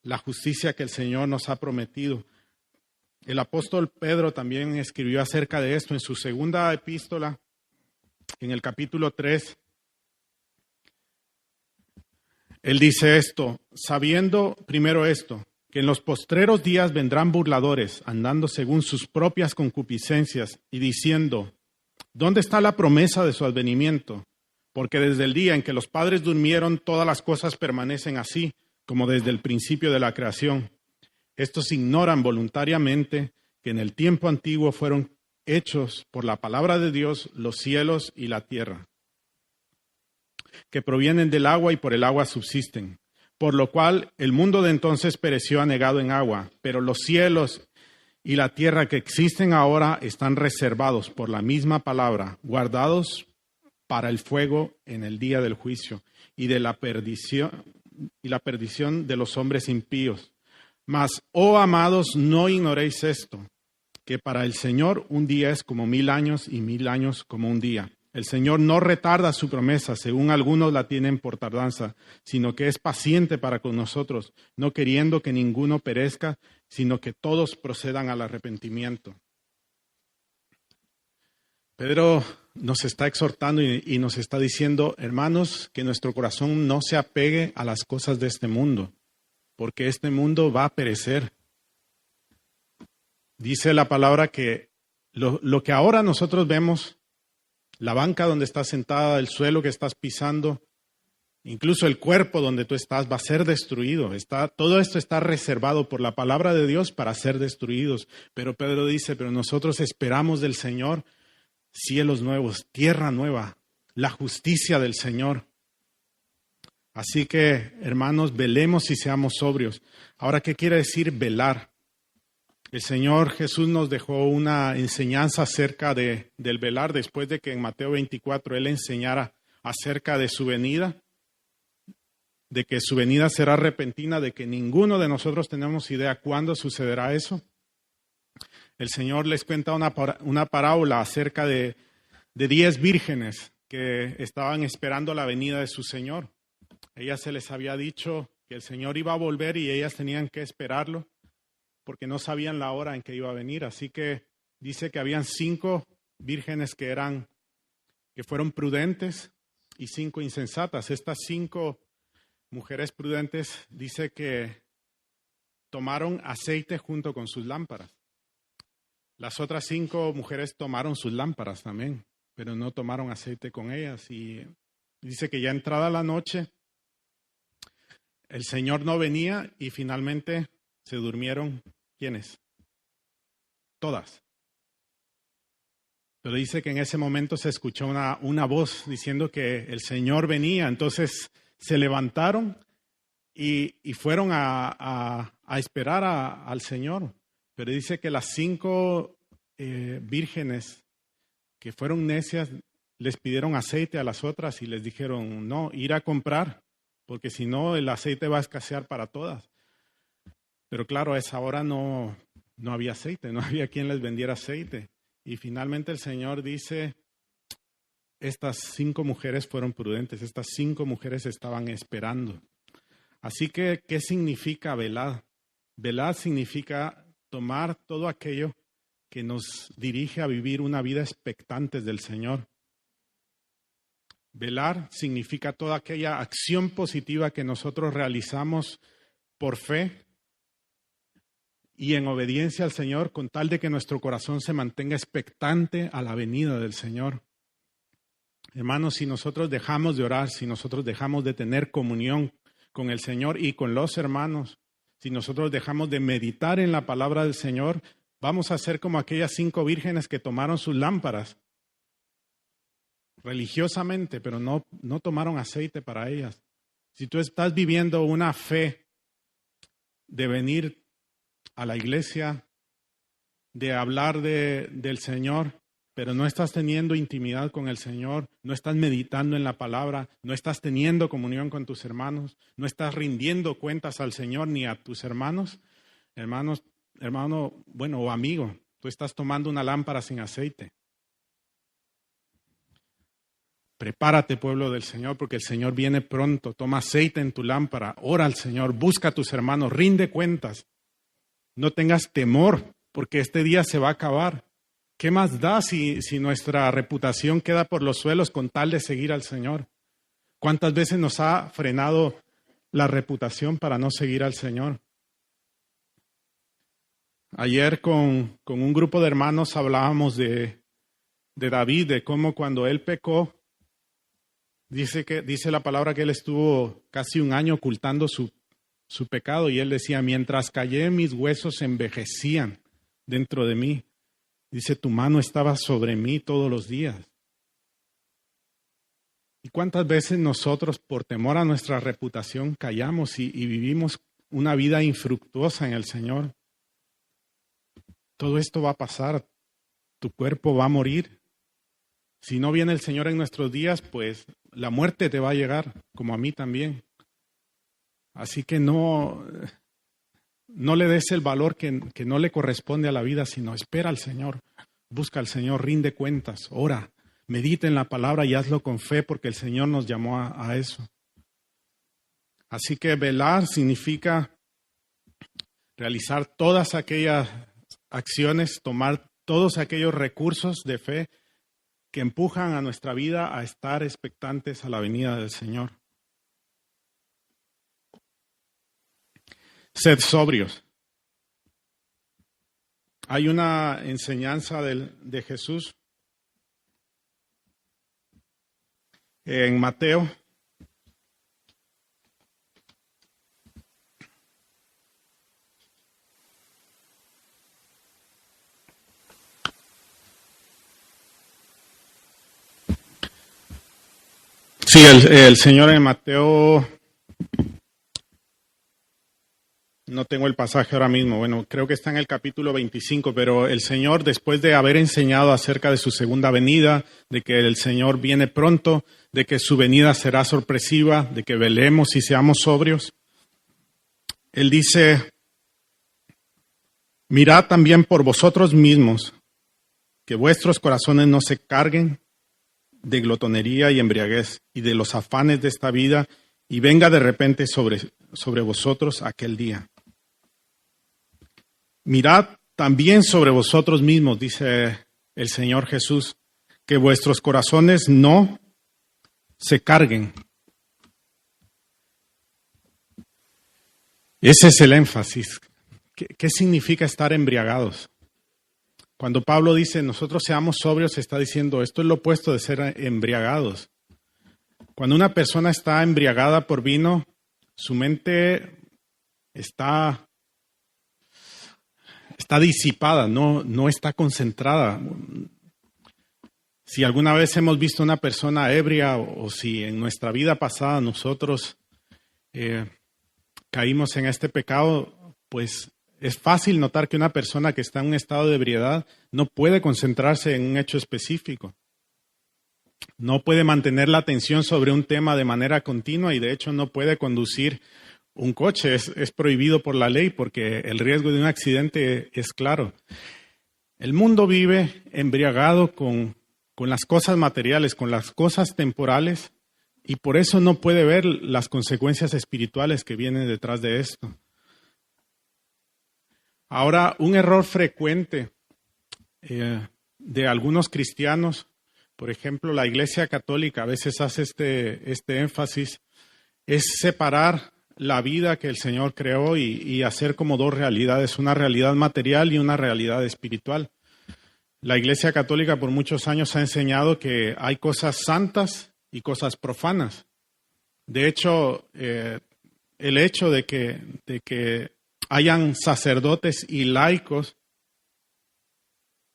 la justicia que el Señor nos ha prometido. El apóstol Pedro también escribió acerca de esto en su segunda epístola, en el capítulo 3. Él dice esto, sabiendo primero esto, que en los postreros días vendrán burladores, andando según sus propias concupiscencias y diciendo, ¿dónde está la promesa de su advenimiento? Porque desde el día en que los padres durmieron, todas las cosas permanecen así, como desde el principio de la creación. Estos ignoran voluntariamente que en el tiempo antiguo fueron hechos por la palabra de Dios los cielos y la tierra, que provienen del agua y por el agua subsisten, por lo cual el mundo de entonces pereció anegado en agua, pero los cielos y la tierra que existen ahora están reservados por la misma palabra, guardados para el fuego en el día del juicio y de la perdición de los hombres impíos. Mas, oh amados, no ignoréis esto, que para el Señor un día es como 1000 años y 1000 años como un día. El Señor no retarda su promesa, según algunos la tienen por tardanza, sino que es paciente para con nosotros, no queriendo que ninguno perezca, sino que todos procedan al arrepentimiento. Pedro nos está exhortando y nos está diciendo, hermanos, que nuestro corazón no se apegue a las cosas de este mundo, porque este mundo va a perecer. Dice la palabra que lo que ahora nosotros vemos, la banca donde estás sentada, el suelo que estás pisando, incluso el cuerpo donde tú estás va a ser destruido. Todo esto está reservado por la palabra de Dios para ser destruidos. Pero Pedro dice, pero nosotros esperamos del Señor cielos nuevos, tierra nueva, la justicia del Señor. Así que, hermanos, velemos y seamos sobrios. Ahora, ¿qué quiere decir velar? El Señor Jesús nos dejó una enseñanza acerca del velar después de que en Mateo 24 Él enseñara acerca de su venida, de que su venida será repentina, de que ninguno de nosotros tenemos idea cuándo sucederá eso. El Señor les cuenta una parábola acerca de 10 vírgenes que estaban esperando la venida de su Señor. Ellas se les había dicho que el Señor iba a volver y ellas tenían que esperarlo, porque no sabían la hora en que iba a venir. Así que dice que habían 5 vírgenes que fueron prudentes y 5 insensatas. Estas 5 mujeres prudentes dice que tomaron aceite junto con sus lámparas. Las otras 5 mujeres tomaron sus lámparas también, pero no tomaron aceite con ellas. Y dice que ya entrada la noche, El Señor no venía y finalmente se durmieron. ¿Quiénes? Todas. Pero dice que en ese momento se escuchó una voz diciendo que el Señor venía. Entonces se levantaron y fueron a esperar al Señor. Pero dice que las 5 vírgenes que fueron necias les pidieron aceite a las otras y les dijeron, no, ir a comprar, porque si no el aceite va a escasear para todas. Pero claro, a esa hora no había aceite, no había quien les vendiera aceite. Y finalmente el Señor dice, estas 5 mujeres fueron prudentes, estas 5 mujeres estaban esperando. Así que, ¿qué significa velad? Velad significa tomar todo aquello que nos dirige a vivir una vida expectantes del Señor. Velar significa toda aquella acción positiva que nosotros realizamos por fe y en obediencia al Señor, con tal de que nuestro corazón se mantenga expectante a la venida del Señor. Hermanos, si nosotros dejamos de orar, si nosotros dejamos de tener comunión con el Señor y con los hermanos, si nosotros dejamos de meditar en la palabra del Señor, vamos a ser como aquellas 5 vírgenes que tomaron sus lámparas religiosamente, pero no tomaron aceite para ellas. Si tú estás viviendo una fe de venir a la iglesia, de hablar del Señor, pero no estás teniendo intimidad con el Señor, no estás meditando en la palabra, no estás teniendo comunión con tus hermanos, no estás rindiendo cuentas al Señor ni a tus hermano, bueno, o amigo, tú estás tomando una lámpara sin aceite. Prepárate, pueblo del Señor, porque el Señor viene pronto. Toma aceite en tu lámpara, ora al Señor, busca a tus hermanos, rinde cuentas. No tengas temor, porque este día se va a acabar. ¿Qué más da si nuestra reputación queda por los suelos con tal de seguir al Señor? ¿Cuántas veces nos ha frenado la reputación para no seguir al Señor? Ayer con un grupo de hermanos hablábamos de David, de cómo cuando él pecó, dice la palabra que él estuvo casi 1 año ocultando su pecado, y él decía, mientras callé, mis huesos envejecían dentro de mí. Dice, tu mano estaba sobre mí todos los días. ¿Y cuántas veces nosotros, por temor a nuestra reputación, callamos y vivimos una vida infructuosa en el Señor? Todo esto va a pasar, tu cuerpo va a morir. Si no viene el Señor en nuestros días, pues la muerte te va a llegar, como a mí también. Así que no le des el valor que no le corresponde a la vida, sino espera al Señor, busca al Señor, rinde cuentas, ora, medita en la palabra y hazlo con fe, porque el Señor nos llamó a eso. Así que velar significa realizar todas aquellas acciones, tomar todos aquellos recursos de fe que empujan a nuestra vida a estar expectantes a la venida del Señor. Sed sobrios. Hay una enseñanza de Jesús en Mateo. Sí, el Señor en Mateo, no tengo el pasaje ahora mismo, bueno, creo que está en el capítulo 25, pero el Señor, después de haber enseñado acerca de su segunda venida, de que el Señor viene pronto, de que su venida será sorpresiva, de que velemos y seamos sobrios, Él dice, mirad también por vosotros mismos, que vuestros corazones no se carguen de glotonería y embriaguez y de los afanes de esta vida, y venga de repente sobre vosotros aquel día. Mirad también sobre vosotros mismos, dice el Señor Jesús, que vuestros corazones no se carguen. Ese es el énfasis. ¿Qué significa estar embriagados? Cuando Pablo dice, nosotros seamos sobrios, está diciendo, esto es lo opuesto de ser embriagados. Cuando una persona está embriagada por vino, su mente está disipada, no está concentrada. Si alguna vez hemos visto una persona ebria o si en nuestra vida pasada nosotros caímos en este pecado, pues es fácil notar que una persona que está en un estado de ebriedad no puede concentrarse en un hecho específico. No puede mantener la atención sobre un tema de manera continua y de hecho no puede conducir un coche. Es prohibido por la ley porque el riesgo de un accidente es claro. El mundo vive embriagado con las cosas materiales, con las cosas temporales, y por eso no puede ver las consecuencias espirituales que vienen detrás de esto. Ahora, un error frecuente de algunos cristianos, por ejemplo, la Iglesia Católica a veces hace este énfasis, es separar la vida que el Señor creó y hacer como dos realidades, una realidad material y una realidad espiritual. La Iglesia Católica por muchos años ha enseñado que hay cosas santas y cosas profanas. De hecho, el hecho de que hayan sacerdotes y laicos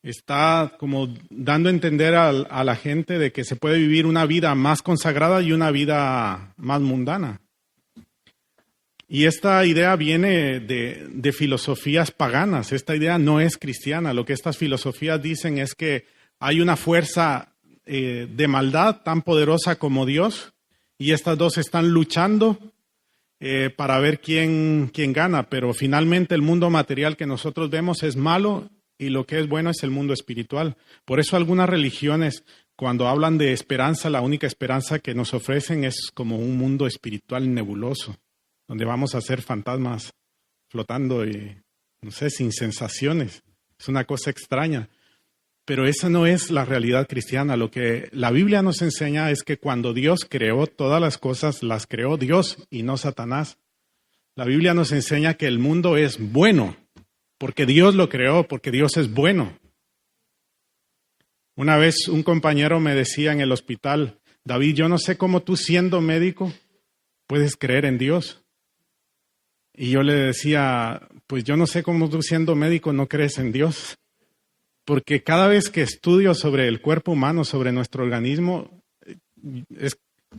está como dando a entender a la gente de que se puede vivir una vida más consagrada y una vida más mundana. Y esta idea viene de filosofías paganas. Esta idea no es cristiana. Lo que estas filosofías dicen es que hay una fuerza de maldad tan poderosa como Dios y estas dos están luchando para ver quién gana. Pero finalmente el mundo material que nosotros vemos es malo y lo que es bueno es el mundo espiritual. Por eso algunas religiones, cuando hablan de esperanza, la única esperanza que nos ofrecen es como un mundo espiritual nebuloso, donde vamos a ser fantasmas flotando y, no sé, sin sensaciones. Es una cosa extraña. Pero esa no es la realidad cristiana. Lo que la Biblia nos enseña es que cuando Dios creó todas las cosas, las creó Dios y no Satanás. La Biblia nos enseña que el mundo es bueno, porque Dios lo creó, porque Dios es bueno. Una vez un compañero me decía en el hospital, David, yo no sé cómo tú siendo médico puedes creer en Dios. Y yo le decía, pues yo no sé cómo tú siendo médico no crees en Dios. Porque cada vez que estudio sobre el cuerpo humano, sobre nuestro organismo,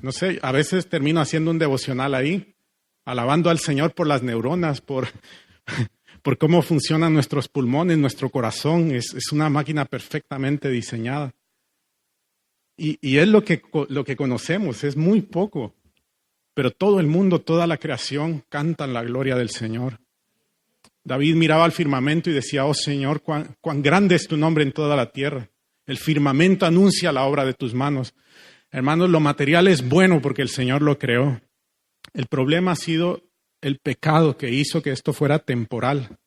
no sé, a veces termino haciendo un devocional ahí, alabando al Señor por las neuronas, por cómo funcionan nuestros pulmones, nuestro corazón. Es una máquina perfectamente diseñada. Y es lo que conocemos, es muy poco. Pero todo el mundo, toda la creación cantan la gloria del Señor. David miraba al firmamento y decía, oh Señor, cuán grande es tu nombre en toda la tierra. El firmamento anuncia la obra de tus manos. Hermanos, lo material es bueno porque el Señor lo creó. El problema ha sido el pecado que hizo que esto fuera temporal.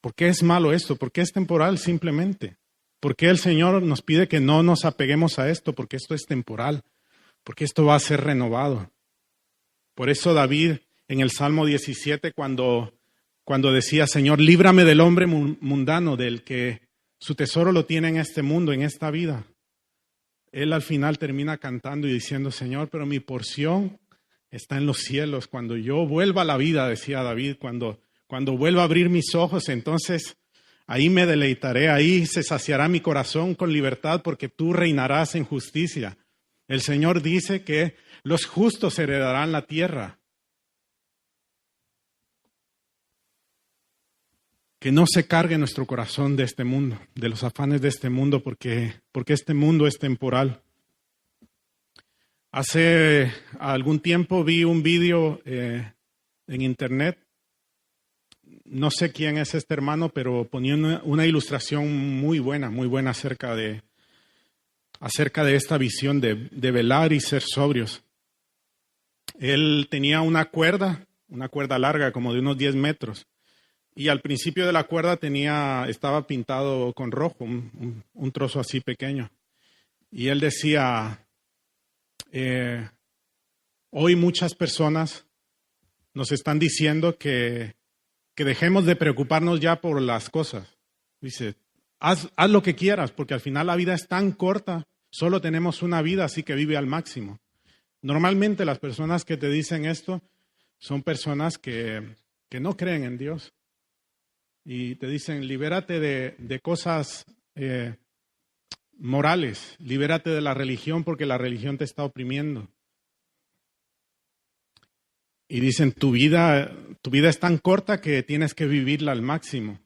¿Por qué es malo esto? ¿Por qué es temporal simplemente? ¿Por qué el Señor nos pide que no nos apeguemos a esto? Porque esto es temporal. Porque esto va a ser renovado. Por eso David en el Salmo 17, cuando decía, Señor, líbrame del hombre mundano, del que su tesoro lo tiene en este mundo, en esta vida. Él al final termina cantando y diciendo, Señor, pero mi porción está en los cielos. Cuando yo vuelva a la vida, decía David, cuando vuelva a abrir mis ojos, entonces ahí me deleitaré, ahí se saciará mi corazón con libertad, porque tú reinarás en justicia. El Señor dice que los justos heredarán la tierra. Que no se cargue nuestro corazón de este mundo, de los afanes de este mundo, porque este mundo es temporal. Hace algún tiempo vi un vídeo en internet. No sé quién es este hermano, pero ponía una ilustración muy buena acerca de esta visión de velar y ser sobrios. Él tenía una cuerda larga como de unos 10 metros. Y al principio de la cuerda estaba pintado con rojo, un trozo así pequeño. Y él decía, hoy muchas personas nos están diciendo que dejemos de preocuparnos ya por las cosas. Dice, haz lo que quieras, porque al final la vida es tan corta, solo tenemos una vida, así que vive al máximo. Normalmente las personas que te dicen esto son personas que no creen en Dios. Y te dicen, libérate de cosas morales, libérate de la religión porque la religión te está oprimiendo. Y dicen, tu vida es tan corta que tienes que vivirla al máximo.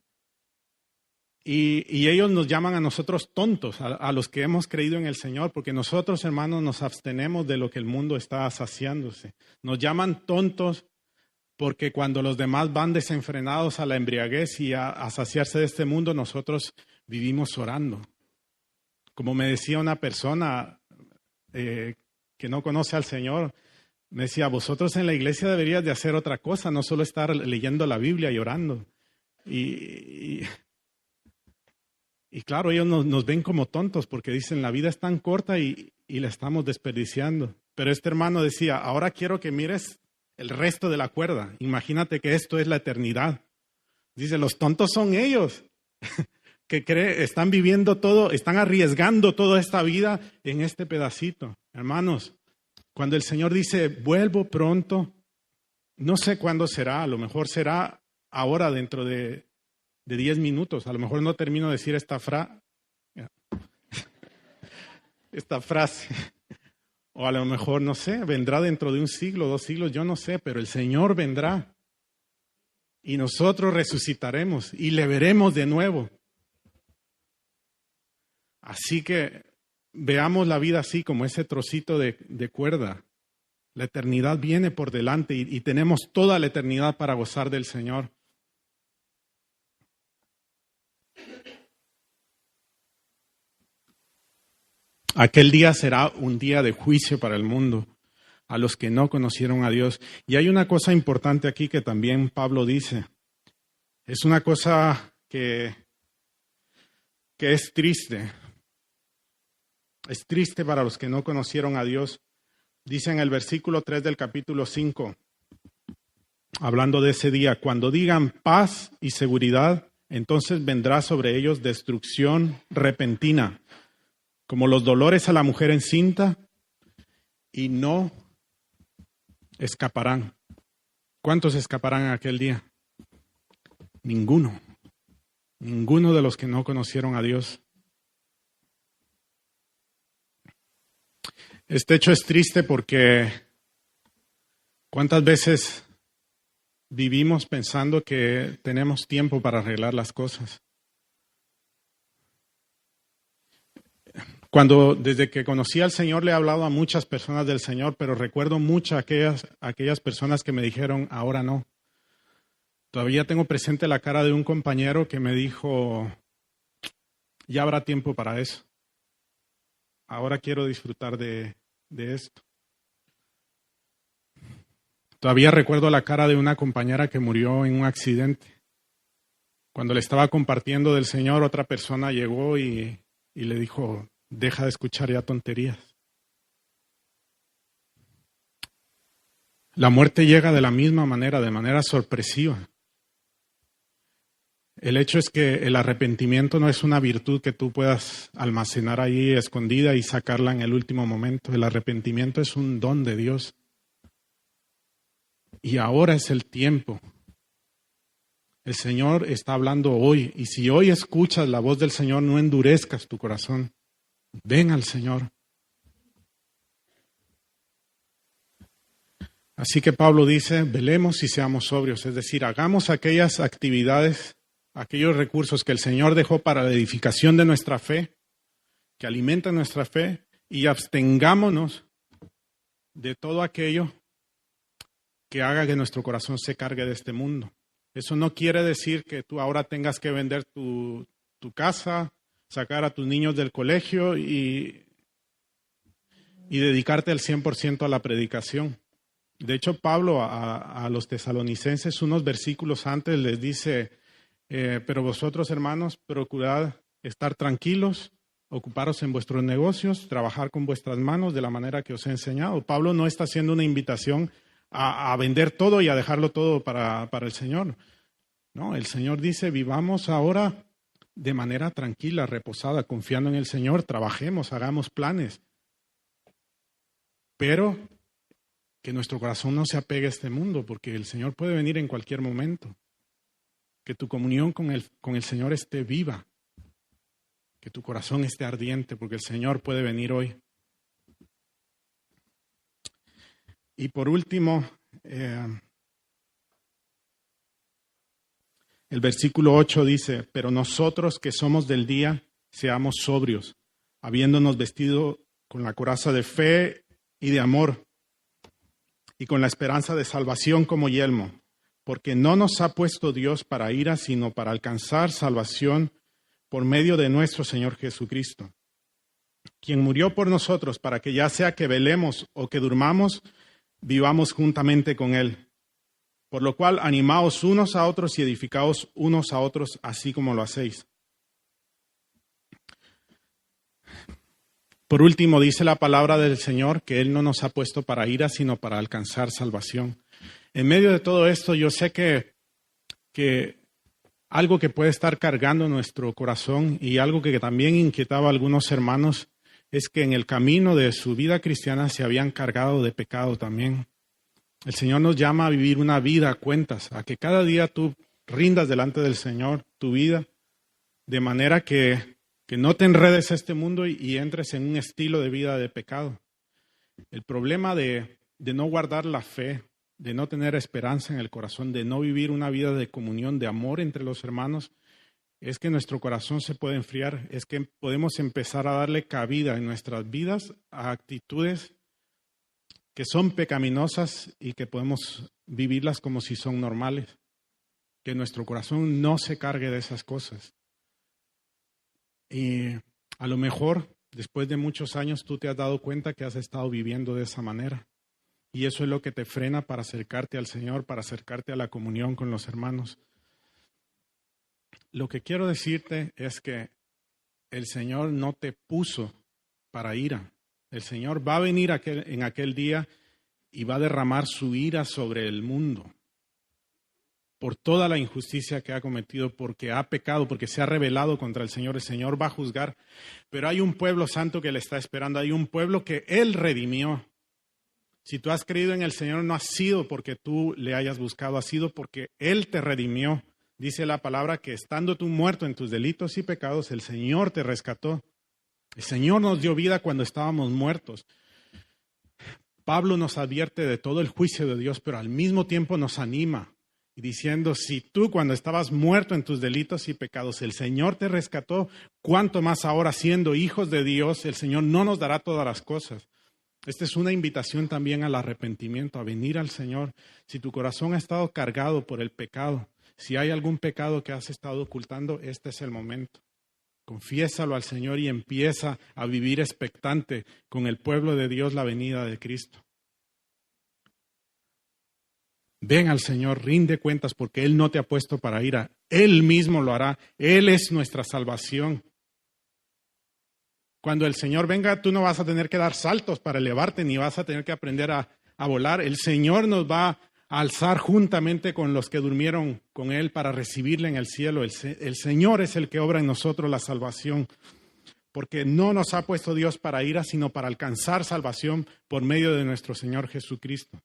Y ellos nos llaman a nosotros tontos, a los que hemos creído en el Señor, porque nosotros, hermanos, nos abstenemos de lo que el mundo está saciándose. Nos llaman tontos porque cuando los demás van desenfrenados a la embriaguez y a saciarse de este mundo, nosotros vivimos orando. Como me decía una persona que no conoce al Señor, me decía, vosotros en la iglesia deberíais de hacer otra cosa, no solo estar leyendo la Biblia y orando. Y claro, ellos nos ven como tontos porque dicen, la vida es tan corta y la estamos desperdiciando. Pero este hermano decía, ahora quiero que mires el resto de la cuerda. Imagínate que esto es la eternidad. Dice, los tontos son ellos que están viviendo todo, están arriesgando toda esta vida en este pedacito. Hermanos, cuando el Señor dice, vuelvo pronto, no sé cuándo será, a lo mejor será ahora dentro de 10 minutos. A lo mejor no termino de decir esta frase. O a lo mejor, no sé, vendrá dentro de 1 siglo, 2 siglos, yo no sé, pero el Señor vendrá. Y nosotros resucitaremos y le veremos de nuevo. Así que veamos la vida así, como ese trocito de cuerda. La eternidad viene por delante y tenemos toda la eternidad para gozar del Señor. Aquel día será un día de juicio para el mundo, a los que no conocieron a Dios. Y hay una cosa importante aquí que también Pablo dice. Es una cosa que es triste. Es triste para los que no conocieron a Dios. Dice en el versículo 3 del capítulo 5, hablando de ese día, cuando digan paz y seguridad, entonces vendrá sobre ellos destrucción repentina, como los dolores a la mujer encinta, y no escaparán. ¿Cuántos escaparán en aquel día? Ninguno. Ninguno de los que no conocieron a Dios. Este hecho es triste porque ¿cuántas veces vivimos pensando que tenemos tiempo para arreglar las cosas? Desde que conocí al Señor le he hablado a muchas personas del Señor, pero recuerdo mucho aquellas personas que me dijeron, ahora no. Todavía tengo presente la cara de un compañero que me dijo, ya habrá tiempo para eso. Ahora quiero disfrutar de esto. Todavía recuerdo la cara de una compañera que murió en un accidente. Cuando le estaba compartiendo del Señor, otra persona llegó y le dijo, deja de escuchar ya tonterías. La muerte llega de la misma manera, de manera sorpresiva. El hecho es que el arrepentimiento no es una virtud que tú puedas almacenar ahí escondida y sacarla en el último momento. El arrepentimiento es un don de Dios. Y ahora es el tiempo. El Señor está hablando hoy. Y si hoy escuchas la voz del Señor, no endurezcas tu corazón. Ven al Señor. Así que Pablo dice, velemos y seamos sobrios. Es decir, hagamos aquellas actividades, aquellos recursos que el Señor dejó para la edificación de nuestra fe, que alimentan nuestra fe, y abstengámonos de todo aquello que haga que nuestro corazón se cargue de este mundo. Eso no quiere decir que tú ahora tengas que vender tu casa, sacar a tus niños del colegio y dedicarte al 100% a la predicación. De hecho, Pablo a los tesalonicenses, unos versículos antes, les dice, pero vosotros, hermanos, procurad estar tranquilos, ocuparos en vuestros negocios, trabajar con vuestras manos de la manera que os he enseñado. Pablo no está haciendo una invitación a vender todo y a dejarlo todo para el Señor. No, el Señor dice, vivamos ahora de manera tranquila, reposada, confiando en el Señor, trabajemos, hagamos planes. Pero que nuestro corazón no se apegue a este mundo, porque el Señor puede venir en cualquier momento. Que tu comunión con el Señor esté viva. Que tu corazón esté ardiente, porque el Señor puede venir hoy. Y por último, el versículo 8 dice, pero nosotros que somos del día, seamos sobrios, habiéndonos vestido con la coraza de fe y de amor, y con la esperanza de salvación como yelmo, porque no nos ha puesto Dios para ira, sino para alcanzar salvación por medio de nuestro Señor Jesucristo, quien murió por nosotros para que ya sea que velemos o que durmamos, vivamos juntamente con Él. Por lo cual, animaos unos a otros y edificaos unos a otros, así como lo hacéis. Por último, dice la palabra del Señor que Él no nos ha puesto para ira, sino para alcanzar salvación. En medio de todo esto, yo sé que algo que puede estar cargando nuestro corazón y algo que también inquietaba a algunos hermanos es que en el camino de su vida cristiana se habían cargado de pecado también. El Señor nos llama a vivir una vida a cuentas, a que cada día tú rindas delante del Señor tu vida, de manera que no te enredes a este mundo y entres en un estilo de vida de pecado. El problema de no guardar la fe, de no tener esperanza en el corazón, de no vivir una vida de comunión, de amor entre los hermanos, es que nuestro corazón se puede enfriar, es que podemos empezar a darle cabida en nuestras vidas a actitudes que son pecaminosas y que podemos vivirlas como si son normales. Que nuestro corazón no se cargue de esas cosas. Y a lo mejor, después de muchos años, tú te has dado cuenta que has estado viviendo de esa manera. Y eso es lo que te frena para acercarte al Señor, para acercarte a la comunión con los hermanos. Lo que quiero decirte es que el Señor no te puso para ira. El Señor va a venir en aquel día y va a derramar su ira sobre el mundo por toda la injusticia que ha cometido, porque ha pecado, porque se ha rebelado contra el Señor. El Señor va a juzgar, pero hay un pueblo santo que le está esperando, hay un pueblo que Él redimió. Si tú has creído en el Señor, no ha sido porque tú le hayas buscado, ha sido porque Él te redimió. Dice la palabra que estando tú muerto en tus delitos y pecados, el Señor te rescató. El Señor nos dio vida cuando estábamos muertos. Pablo nos advierte de todo el juicio de Dios, pero al mismo tiempo nos anima, diciendo, si tú cuando estabas muerto en tus delitos y pecados, el Señor te rescató, ¿cuánto más ahora siendo hijos de Dios, el Señor no nos dará todas las cosas? Esta es una invitación también al arrepentimiento, a venir al Señor. Si tu corazón ha estado cargado por el pecado, si hay algún pecado que has estado ocultando, este es el momento. Confiésalo al Señor y empieza a vivir expectante con el pueblo de Dios la venida de Cristo. Ven al Señor, rinde cuentas porque Él no te ha puesto para ira. Él mismo lo hará. Él es nuestra salvación. Cuando el Señor venga, tú no vas a tener que dar saltos para elevarte, ni vas a tener que aprender a volar. El Señor nos va a alzar juntamente con los que durmieron con Él para recibirle en el cielo. El Señor es el que obra en nosotros la salvación, porque no nos ha puesto Dios para ira, sino para alcanzar salvación por medio de nuestro Señor Jesucristo.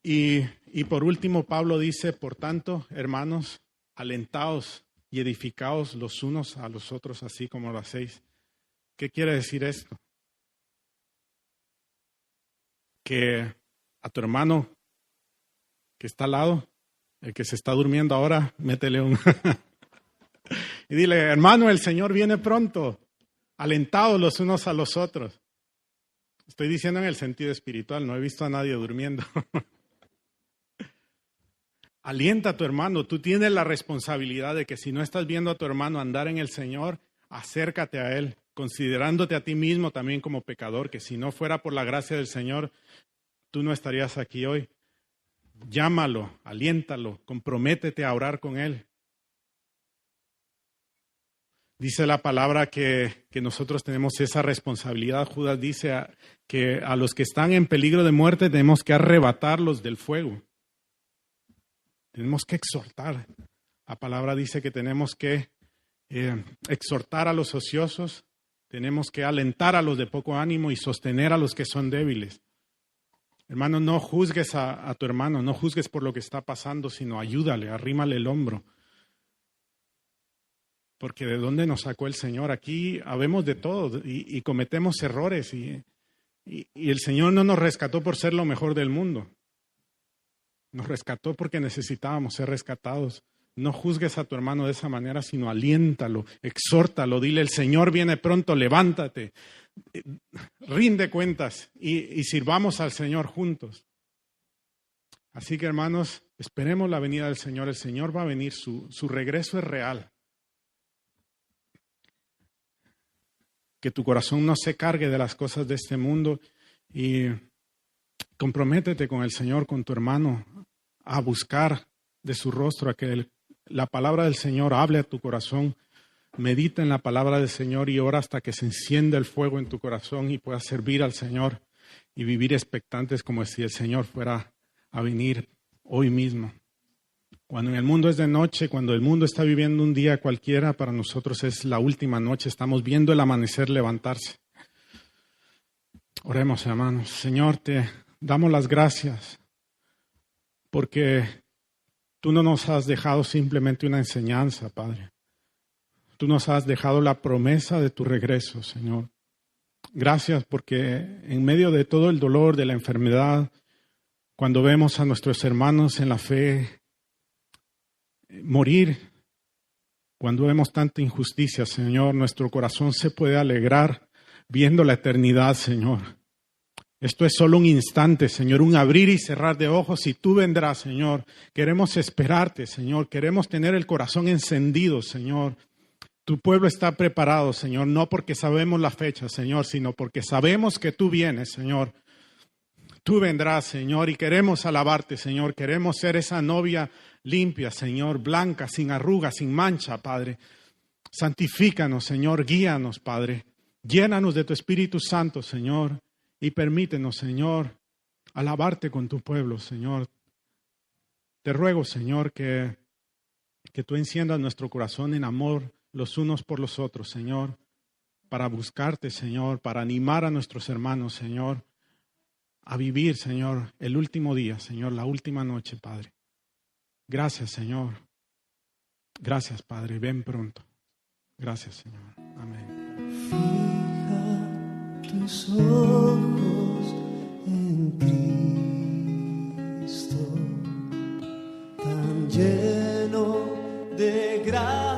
Y por último, Pablo dice, por tanto, hermanos, alentaos y edificaos los unos a los otros, así como lo hacéis. ¿Qué quiere decir esto? Que a tu hermano que está al lado, el que se está durmiendo ahora, métele un... y dile, hermano, el Señor viene pronto, alentados los unos a los otros. Estoy diciendo en el sentido espiritual, no he visto a nadie durmiendo. Alienta a tu hermano, tú tienes la responsabilidad de que si no estás viendo a tu hermano andar en el Señor, acércate a Él, considerándote a ti mismo también como pecador, que si no fuera por la gracia del Señor, tú no estarías aquí hoy. Llámalo, aliéntalo, comprométete a orar con Él. Dice la palabra que nosotros tenemos esa responsabilidad. Judas dice que a los que están en peligro de muerte tenemos que arrebatarlos del fuego. Tenemos que exhortar. La palabra dice que tenemos que exhortar a los ociosos, tenemos que alentar a los de poco ánimo y sostener a los que son débiles. Hermano, no juzgues a tu hermano, no juzgues por lo que está pasando, sino ayúdale, arrímale el hombro. Porque ¿de dónde nos sacó el Señor? Aquí habemos de todo y cometemos errores y el Señor no nos rescató por ser lo mejor del mundo. Nos rescató porque necesitábamos ser rescatados. No juzgues a tu hermano de esa manera, sino aliéntalo, exhórtalo, dile, el Señor viene pronto, levántate, rinde cuentas y sirvamos al Señor juntos. Así que, hermanos, esperemos la venida del Señor. El Señor va a venir, su regreso es real. Que tu corazón no se cargue de las cosas de este mundo y comprométete con el Señor, con tu hermano, a buscar de su rostro, a que la palabra del Señor hable a tu corazón. Medita en la palabra del Señor y ora hasta que se encienda el fuego en tu corazón y puedas servir al Señor y vivir expectantes como si el Señor fuera a venir hoy mismo. Cuando en el mundo es de noche, cuando el mundo está viviendo un día cualquiera, para nosotros es la última noche. Estamos viendo el amanecer levantarse. Oremos, hermanos. Señor, te damos las gracias porque tú no nos has dejado simplemente una enseñanza, Padre. Tú nos has dejado la promesa de tu regreso, Señor. Gracias porque en medio de todo el dolor de la enfermedad, cuando vemos a nuestros hermanos en la fe morir, cuando vemos tanta injusticia, Señor, nuestro corazón se puede alegrar viendo la eternidad, Señor. Esto es solo un instante, Señor, un abrir y cerrar de ojos y tú vendrás, Señor. Queremos esperarte, Señor. Queremos tener el corazón encendido, Señor. Tu pueblo está preparado, Señor, no porque sabemos la fecha, Señor, sino porque sabemos que tú vienes, Señor. Tú vendrás, Señor, y queremos alabarte, Señor. Queremos ser esa novia limpia, Señor, blanca, sin arrugas, sin mancha, Padre. Santifícanos, Señor, guíanos, Padre. Llénanos de tu Espíritu Santo, Señor, y permítenos, Señor, alabarte con tu pueblo, Señor. Te ruego, Señor, que tú enciendas nuestro corazón en amor los unos por los otros, Señor, para buscarte, Señor, para animar a nuestros hermanos, Señor, a vivir, Señor, el último día, Señor, la última noche, Padre. Gracias, Señor. Gracias, Padre. Ven pronto. Gracias, Señor. Amén. Fija tus ojos en Cristo, tan lleno de gracia